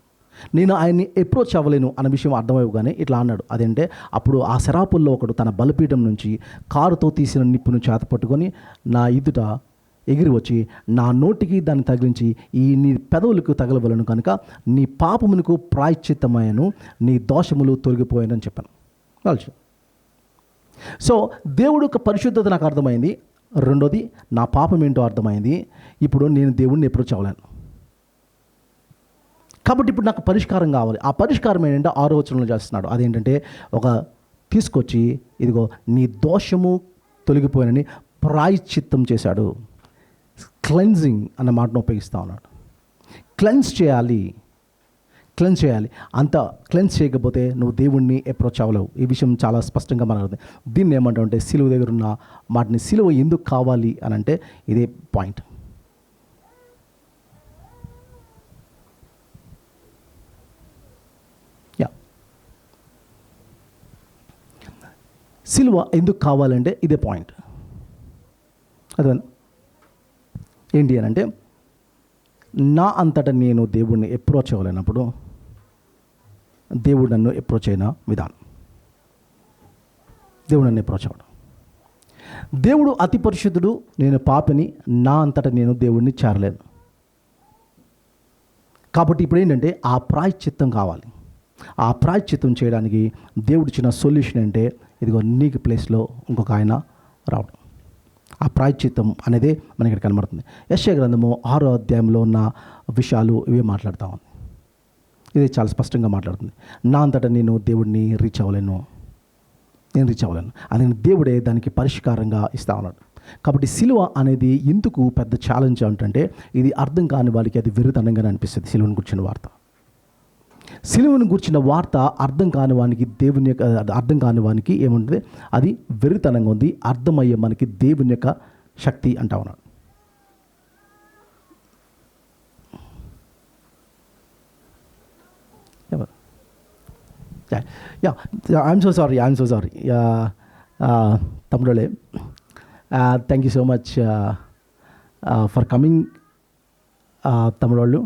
నేను ఆయన్ని అప్రోచ్ అవ్వలేను అన్న విషయం అర్థమవ్వగానే ఇట్లా అన్నాడు. అదేంటే అప్పుడు ఆ శరాపుల్లో ఒకడు తన బలిపీఠం నుంచి కారుతో తీసిన నిప్పును చేత పట్టుకొని నా ఎదుట ఎగిరి వచ్చి నా నోటికి దాన్ని తగిలించి ఈ నీ పెదవులకు తగలవలను కనుక నీ పాపమునకు ప్రాయశ్చిత్తమయ్యను, నీ దోషములు తొలగిపోయానని చెప్పాను. కాల్చు. సో దేవుడు యొక్క పరిశుద్ధత నాకు అర్థమైంది. రెండోది నా పాపం ఏంటో అర్థమైంది. ఇప్పుడు నేను దేవుడిని అప్రోచ్ అవ్వలేను. కాబట్టి ఇప్పుడు నాకు పరిష్కారం కావాలి. ఆ పరిష్కారం ఏంటంటే 6వ వచనంలో చేస్తున్నాడు. అదేంటంటే ఒక తీసుకొచ్చి ఇదిగో నీ దోషము తొలగిపోయినని ప్రాయశ్చిత్తం చేశాడు. క్లెన్జింగ్ అన్న మాటను ఉపయోగిస్తూ ఉన్నాడు. క్లెన్స్ చేయాలి. అంత క్లెన్స్ చేయకపోతే నువ్వు దేవుణ్ణి అప్రోచ్ అవ్వలేవు. ఈ విషయం చాలా స్పష్టంగా మనకు అర్థం. దీన్ని ఏమంటామంటే సిలువ దగ్గర ఉన్న మాటని సిలువ ఎందుకు కావాలి అని అంటే ఇదే పాయింట్. సిలువ ఎందుకు కావాలంటే ఇదే పాయింట్. అదే ఏంటి అని అంటే నా అంతటా నేను దేవుడిని అప్రోచ్ అవ్వలేనప్పుడు దేవుడు నన్ను అప్రోచ్ అయిన విధానం. దేవుడు నన్ను అప్రోచ్ అవ్వడం. దేవుడు అతి పరిశుద్ధుడు, నేను పాపిని, నా అంతటా నేను దేవుడిని చేరలేను. కాబట్టి ఇప్పుడు ఏంటంటే ఆ ప్రాయశ్చిత్తం కావాలి. ఆ ప్రాయశ్చిత్తం చేయడానికి దేవుడు ఇచ్చిన సొల్యూషన్ అంటే ఇదిగో నీకు ప్లేస్లో ఇంకొక ఆయన రావడం. ఆ ప్రాయశ్చిత్తం అనేది మనకి ఇక్కడ కనబడుతుంది. యెషయా గ్రంథము 6వ అధ్యాయంలో ఉన్న విషయాలు ఇవే మాట్లాడుతూ ఉంది. ఇది చాలా స్పష్టంగా మాట్లాడుతుంది. నా అంతటా నేను దేవుడిని రీచ్ అవ్వలేను. అది దేవుడే దానికి పరిష్కారంగా ఇస్తా ఉన్నాడు. కాబట్టి సిలువ అనేది ఎందుకు పెద్ద ఛాలెంజ్ అంటే ఇది అర్థం కాని వాళ్ళకి అది వెర్రితనంగానే అనిపిస్తుంది. సిలువను గుర్చిన వార్త, సిలువను గుర్చిన వార్త అర్థం కాని వానికి దేవుని యొక్క అర్థం కాని వానికి ఏముంటుంది, అది వెర్రితనంగా ఉంది. అర్థమయ్యే మనకి దేవుని యొక్క శక్తి అంటా ఉన్నాడు. ఐఎమ్ సో సారీ తమ్ముడే. Thank you so much for coming తమ్ముడు వాళ్ళు.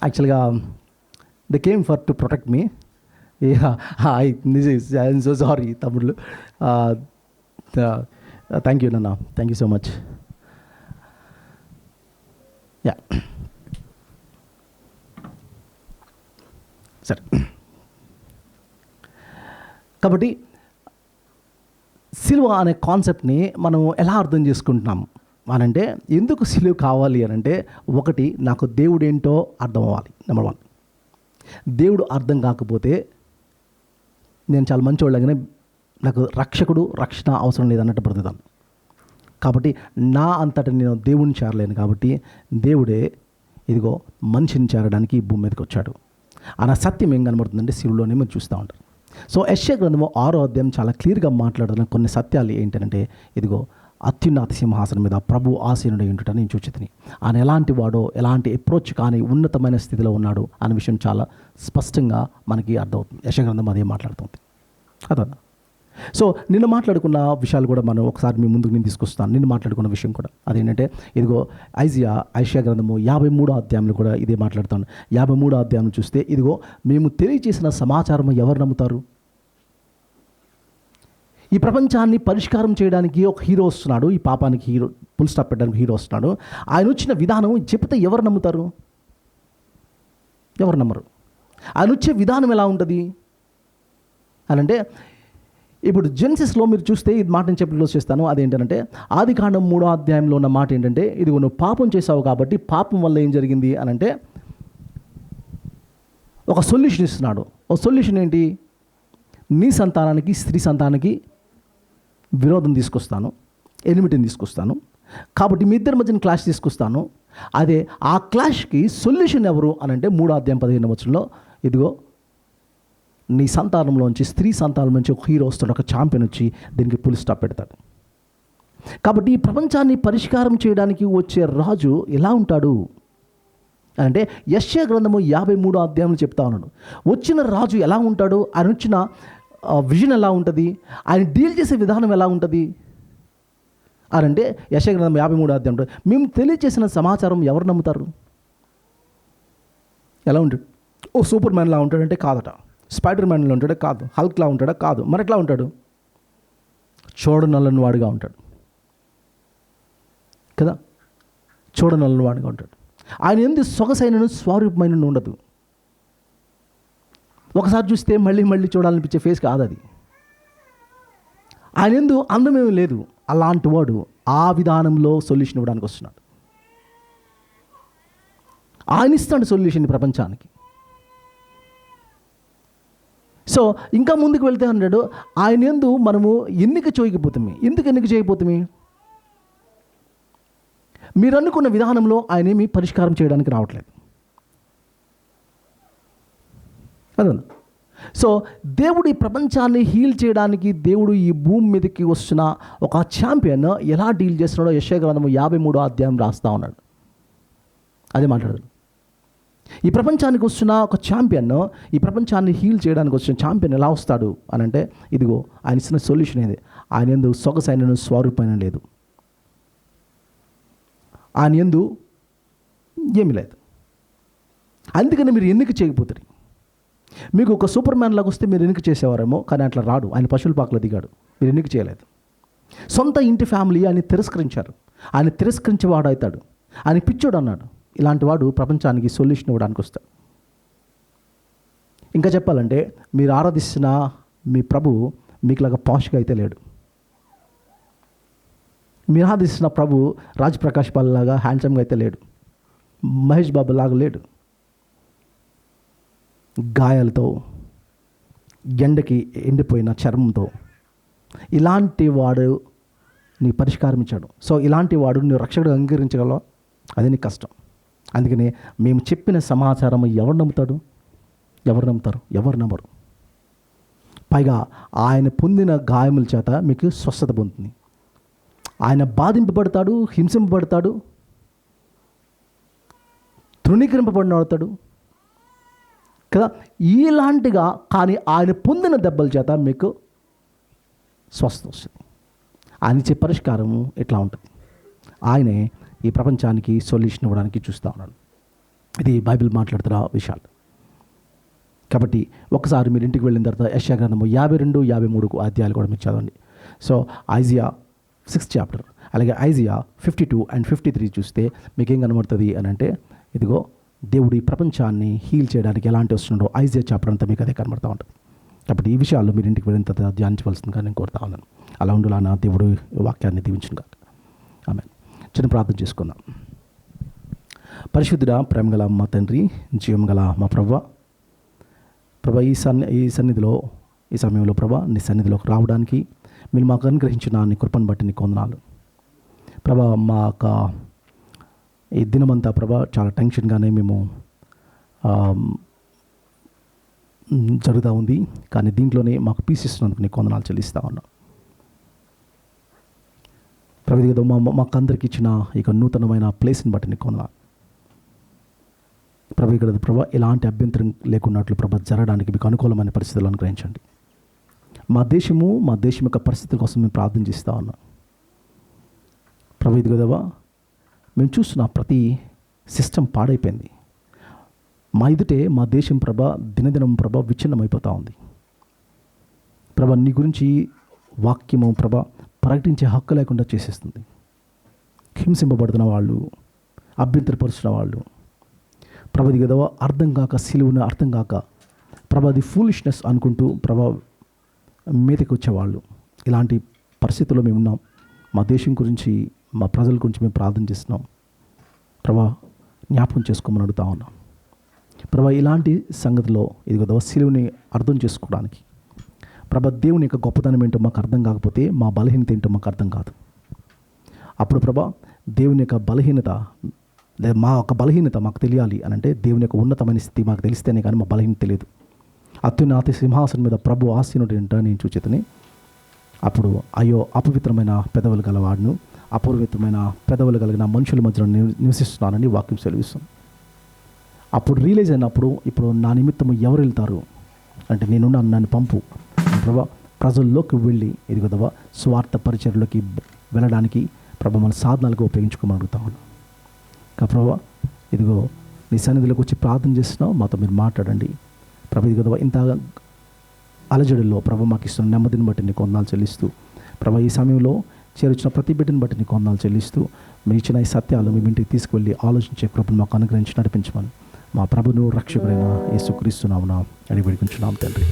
యాక్చువల్గా they came for to protect me. I'm so sorry తమ్ముళ్ళు. థ్యాంక్ యూ నాన్న, thank you so much. Yeah సరే. కాబట్టి సిలువ అనే కాన్సెప్ట్ని మనం ఎలా అర్థం చేసుకుంటున్నాం అనంటే, ఎందుకు సిలువ కావాలి అనంటే, ఒకటి నాకు దేవుడు ఏంటో అర్థం అవ్వాలి. నెంబర్ 1, దేవుడు అర్థం కాకపోతే నేను చాలా మంచివాళ్ళగానే నాకు రక్షణ అవసరం లేదన్నట్టు బ్రతుకుతాను. కాబట్టి నా అంతటా నేను దేవుడిని చేరలేను. కాబట్టి దేవుడే ఇదిగో మనిషిని చేరడానికి ఈ భూమి మీదకి వచ్చాడు అన్న సత్యం ఏం కనబడుతుందంటే సిలువలోనే మీరు చూస్తూ ఉంటారు. సో యెషయా గ్రంథము 6వ అధ్యాయం చాలా క్లియర్గా మాట్లాడుతున్న కొన్ని సత్యాలు ఏంటంటే, ఇదిగో అత్యున్నత సింహాసనం మీద ప్రభు ఆసీనుడై ఉండుట నేను చూచితిని. ఆయన ఎలాంటి వాడో, ఎలాంటి అప్రోచ్ కానీ ఉన్నతమైన స్థితిలో ఉన్నాడు అనే విషయం చాలా స్పష్టంగా మనకి అర్థమవుతుంది. యెషయా గ్రంథం అదే మాట్లాడుతుంది. అదే. సో నిన్న మాట్లాడుకున్న విషయాలు కూడా మనం ఒకసారి మీ ముందుకు నేను తీసుకొస్తాను. నిన్న మాట్లాడుకున్న విషయం కూడా అదేంటంటే, ఇదిగో యెషయా గ్రంథము 53వ అధ్యాయంలో కూడా ఇదే మాట్లాడుతాను. 53వ అధ్యాయం చూస్తే, ఇదిగో మేము తెలియజేసిన సమాచారం ఎవరు నమ్ముతారు? ఈ ప్రపంచాన్ని పరిష్కారం చేయడానికి ఒక హీరో వస్తున్నాడు. ఈ పాపానికి హీరో, ఫుల్ స్టాప్ పెట్టడానికి హీరో వస్తున్నాడు. ఆయన వచ్చిన విధానం చెప్తే ఎవరు నమ్ముతారు? ఎవరు నమ్మరు. ఆయన వచ్చే విధానం ఎలా ఉంటుంది అని అంటే, ఇప్పుడు జెన్సిస్లో మీరు చూస్తే ఇది మాట నేను చెప్పి క్లోజ్ చేస్తాను. అదేంటంటే, ఆదికాండం 3వ అధ్యాయంలో ఉన్న మాట ఏంటంటే, ఇదిగో నువ్వు పాపం చేసావు కాబట్టి పాపం వల్ల ఏం జరిగింది అని అంటే ఒక సొల్యూషన్ ఇస్తున్నాడు. ఒక సొల్యూషన్ ఏంటి? నీ సంతానానికి, స్త్రీ సంతానానికి విరోధం తీసుకొస్తాను, ఎనిమిటిని తీసుకొస్తాను. కాబట్టి మీ ఇద్దరి మధ్యన క్లాష్ తీసుకొస్తాను. అదే ఆ క్లాష్కి సొల్యూషన్ ఎవరు అని అంటే 3వ అధ్యాయం 15వ వచనంలో, ఇదిగో నీ సంతానంలోంచి, స్త్రీ సంతానం నుంచి ఒక హీరో వస్తాడు, ఒక ఛాంపియన్ వచ్చి దీనికి ఫుల్ స్టాప్ పెడతాడు. కాబట్టి ఈ ప్రపంచాన్ని పరిష్కారం చేయడానికి వచ్చే రాజు ఎలా ఉంటాడు అంటే యెషయా గ్రంథము 53వ అధ్యాయంలో చెప్తా ఉన్నాడు. వచ్చిన రాజు ఎలా ఉంటాడు, ఆయన వచ్చిన విజన్ ఎలా ఉంటుంది, ఆయన డీల్ చేసే విధానం ఎలా ఉంటుంది అని అంటే యెషయా గ్రంథం 53వ అధ్యాయం ఉంటుంది. మేము తెలియజేసిన సమాచారం ఎవరు నమ్ముతారు? ఎలా ఉంటాడు? ఓ సూపర్ మ్యాన్లా ఉంటాడంటే కాదట. స్పైడర్ మ్యాన్లా ఉంటాడా? కాదు. హల్క్లా ఉంటాడా? కాదు. మరి ఎట్లా ఉంటాడు? చూడనల్లని వాడుగా ఉంటాడు కదా, చూడనల్లని వాడుగా ఉంటాడు. ఆయన ఎందు సొగసైనను స్వరూపమైన ఉండదు. ఒకసారి చూస్తే మళ్ళీ మళ్ళీ చూడాలనిపించే ఫేస్ కాదు అది. ఆయన ఎందు అందమేమీ లేదు. అలాంటి వాడు ఆ విధానంలో సొల్యూషన్ ఇవ్వడానికి వస్తున్నాడు. ఆయన ఇస్తాడు సొల్యూషన్ ప్రపంచానికి. సో ఇంకా ముందుకు వెళ్తే అన్నాడు, ఆయన ఎందు మనము ఎన్నిక చేయకపోతామే. ఎందుకు ఎన్నిక చేయకపోతామే? మీరు అనుకున్న విధానంలో ఆయన ఏమీ పరిష్కారం చేయడానికి రావట్లేదు. అదే. సో దేవుడు ఈ ప్రపంచాన్ని హీల్ చేయడానికి, దేవుడు ఈ భూమి మీదకి వస్తున్న ఒక ఛాంపియన్ ఎలా డీల్ చేస్తున్నాడో యెషయా గ్రంథము 53వ అధ్యాయం రాస్తా ఉన్నాడు. అదే మాట్లాడదు. ఈ ప్రపంచానికి వస్తున్న ఒక ఛాంపియన్, ఈ ప్రపంచాన్ని హీల్ చేయడానికి వచ్చిన ఛాంపియన్ ఎలా వస్తాడు అని అంటే, ఇదిగో ఆయన ఇచ్చిన సొల్యూషన్ ఏది. ఆయన యందు సొగసైన స్వరూపమైన లేదు. ఆయన యందు ఏమీ లేదు. అందుకని మీరు ఎన్నిక చేయకపోతారు. మీకు ఒక సూపర్ మ్యాన్ లాగా వస్తే మీరు ఎన్నిక చేసేవారేమో, కానీ అట్లా రాడు. ఆయన పశువుల పాకలో దిగాడు, మీరు ఎన్నిక చేయలేదు. సొంత ఇంటి ఫ్యామిలీ ఆయన తిరస్కరించారు. ఆయన తిరస్కరించేవాడు అవుతాడు. ఆయన పిచ్చోడు అన్నాడు. ఇలాంటి వాడు ప్రపంచానికి సొల్యూషన్ ఇవ్వడానికి వస్తాడు. ఇంకా చెప్పాలంటే, మీరు ఆరాధిస్తున్న మీ ప్రభు మీకులాగా పాష్గా అయితే లేడు. మీరు ఆరాధిస్తున్న ప్రభు రాజ్ ప్రకాష్ పాల్ లాగా హ్యాండ్సమ్గా అయితే లేడు. మహేష్ బాబు లాగా లేడు. గాయాలతో, ఎండకి ఎండిపోయిన చర్మంతో ఇలాంటి వాడు నీ పరిష్కారం ఇచ్చాడు. సో ఇలాంటి వాడు నువ్వు రక్షకుడు అంగీకరించగలవా? అది నీ కష్టం. అందుకని మేము చెప్పిన సమాచారం ఎవరు నమ్ముతాడు? ఎవరు నమ్ముతారు? ఎవరు నమ్మరు. పైగా ఆయన పొందిన గాయముల చేత మీకు స్వస్థత పొందుతుంది. ఆయన బాధింపబడతాడు, హింసింపబడతాడు, తృణీకరింపబడినవుతాడు కదా. ఇలాంటిగా కానీ ఆయన పొందిన దెబ్బల చేత మీకు స్వస్థత వస్తుంది. ఆయన ఇచ్చే పరిష్కారము ఎట్లా ఉంటుంది? ఆయనే ఈ ప్రపంచానికి సొల్యూషన్ ఇవ్వడానికి చూస్తూ ఉన్నాడు. ఇది బైబిల్ మాట్లాడుతున్న విషయాలు. కాబట్టి ఒకసారి మీరు ఇంటికి వెళ్ళిన తర్వాత యెషయా గ్రంథము 52, 53 అధ్యాయాలు కూడా మీరు చదవండి. సో ఐజియా 6th చాప్టర్, అలాగే ఐజియా 52 and 53 చూస్తే మీకేం కనబడుతుంది అని అంటే, ఇదిగో దేవుడు ఈ ప్రపంచాన్ని హీల్ చేయడానికి ఎలాంటి వస్తున్నాడో ఐజియా చాప్టర్ అంతా మీకు అదే కనబడుతూ ఉంటుంది. కాబట్టి ఈ విషయాల్లో మీరు ఇంటికి వెళ్ళిన తర్వాత ధ్యానించవలసిందిగా నేను కోరుతా ఉన్నాను. అలా ఉండాలా నా దేవుడు వాక్యాన్ని దీవించును గాక. ఆమేన్. చిన్న ప్రార్థన చేసుకుందాం. పరిశుద్ధుడా, ప్రేమగల మా తండ్రి, జీవం గల మా ప్రభువా, ఈ సన్నిధిలో ఈ సమయంలో ప్రభా నీ సన్నిధిలోకి రావడానికి మీరు మాకు అనుగ్రహించిన నీ కృపను బట్టి నీకు వందనాలు ప్రభా. మా యొక్క ఈ దినమంతా ప్రభా చాలా టెన్షన్గానే మేము జరుగుతూ ఉంది. కానీ దీంట్లోనే మాకు పీస్ ఇస్తున్నందుకు నీకు వందనాలు చెల్లిస్తూ ఉన్నాం ప్రభు. ఏదో మాకు అందరికి ఇచ్చిన ఇక నూతనమైన ప్లేస్ని బట్టి నీకు వందనాలు ప్రభు. ఇక్కడ ప్రభా ఎలాంటి అభ్యంతరం లేకున్నట్లు ప్రభా జరగడానికి మీకు అనుకూలమైన పరిస్థితులు అనుగ్రహించండి. మా దేశం యొక్క పరిస్థితుల కోసం మేము ప్రార్థన చేస్తూ ఉన్నాం ప్రభు. ఇది కదవా మేము చూస్తున్న ప్రతి సిస్టమ్ పాడైపోయింది. మా ఎదుటే మా దేశం ప్రభా దినదినం ప్రభా విచ్ఛిన్నమైపోతూ ఉంది ప్రభా. నీ గురించి వాక్యము ప్రభా ప్రకటించే హక్కు లేకుండా చేసేస్తుంది. హింసింపబడుతున్న వాళ్ళు, అభ్యంతరపరుస్తున్న వాళ్ళు ప్రభా ఇది కదవా అర్థం కాక, సిలువను అర్థం కాక ప్రభా అది ఫూలిష్నెస్ అనుకుంటూ ప్రభా మీదకి వచ్చేవాళ్ళు. ఇలాంటి పరిస్థితుల్లో మేము ఉన్నాం. మా దేశం గురించి, మా ప్రజల గురించి మేము ప్రార్థన చేస్తున్నాం ప్రభా. జ్ఞాపకం చేసుకోమని అడుగుతా ఉన్నాం ప్రభా. ఇలాంటి సంగతిలో ఇది కదా సిలువని అర్థం చేసుకోవడానికి ప్రభా దేవుని యొక్క గొప్పతనం ఏంటో మాకు అర్థం కాకపోతే మా బలహీనత ఏంటో మాకు అర్థం కాదు. అప్పుడు ప్రభా దేవుని యొక్క బలహీనత మా యొక్క బలహీనత మాకు తెలియాలి అని అంటే దేవుని యొక్క ఉన్నతమైన స్థితి మాకు తెలిస్తేనే కానీ మా బలహీనత తెలియదు. అత్యున్నత సింహాసనం మీద ప్రభు ఆసీనుడు ఏంటో నేను చూచితని. అప్పుడు అయ్యో అపవిత్రమైన పెదవులు గలవాడును, అపవిత్రమైన పెదవులు కలిగిన మనుషుల మధ్యలో నివసిస్తున్నానని వాక్యం సెలవిస్తుంది. అప్పుడు రియలైజ్ అయినప్పుడు ఇప్పుడు నా నిమిత్తము ఎవరు వెళ్తారు అంటే నేనున్నాను, నన్ను పంపు ప్రభా, ప్రజల్లోకి వెళ్ళి ఇది కదవా స్వార్థ పరిచర్లోకి వెళ్ళడానికి ప్రభు మన సాధనాలుగా ఉపయోగించుకోమని అడుగుతా ఉన్నాను. ప్రభా ఇదిగో నీ సన్నిధిలోకి వచ్చి ప్రార్థన చేస్తున్నావు, మాతో మీరు మాట్లాడండి ప్రభు. ఇది కదవా ఇంత అలజడిలో ప్రభు మాకు ఇస్తున్న నెమ్మదిని బట్టి నీకు వందనాలు చెల్లిస్తూ ప్రభు, ఈ సమయంలో చేర్చిన ప్రతి బిడ్డని బట్టి నీకు వందనాలు చెల్లిస్తూ మీ ఇచ్చిన ఈ సత్యాలు మీ ఇంటికి తీసుకువెళ్ళి ఆలోచించే కృపను మాకు అనుగ్రహించి నడిపించమని మా ప్రభును రక్షకుడైన యేసుక్రీస్తు నామమున అడిగి వేడుకుంటున్నాం తండ్రి.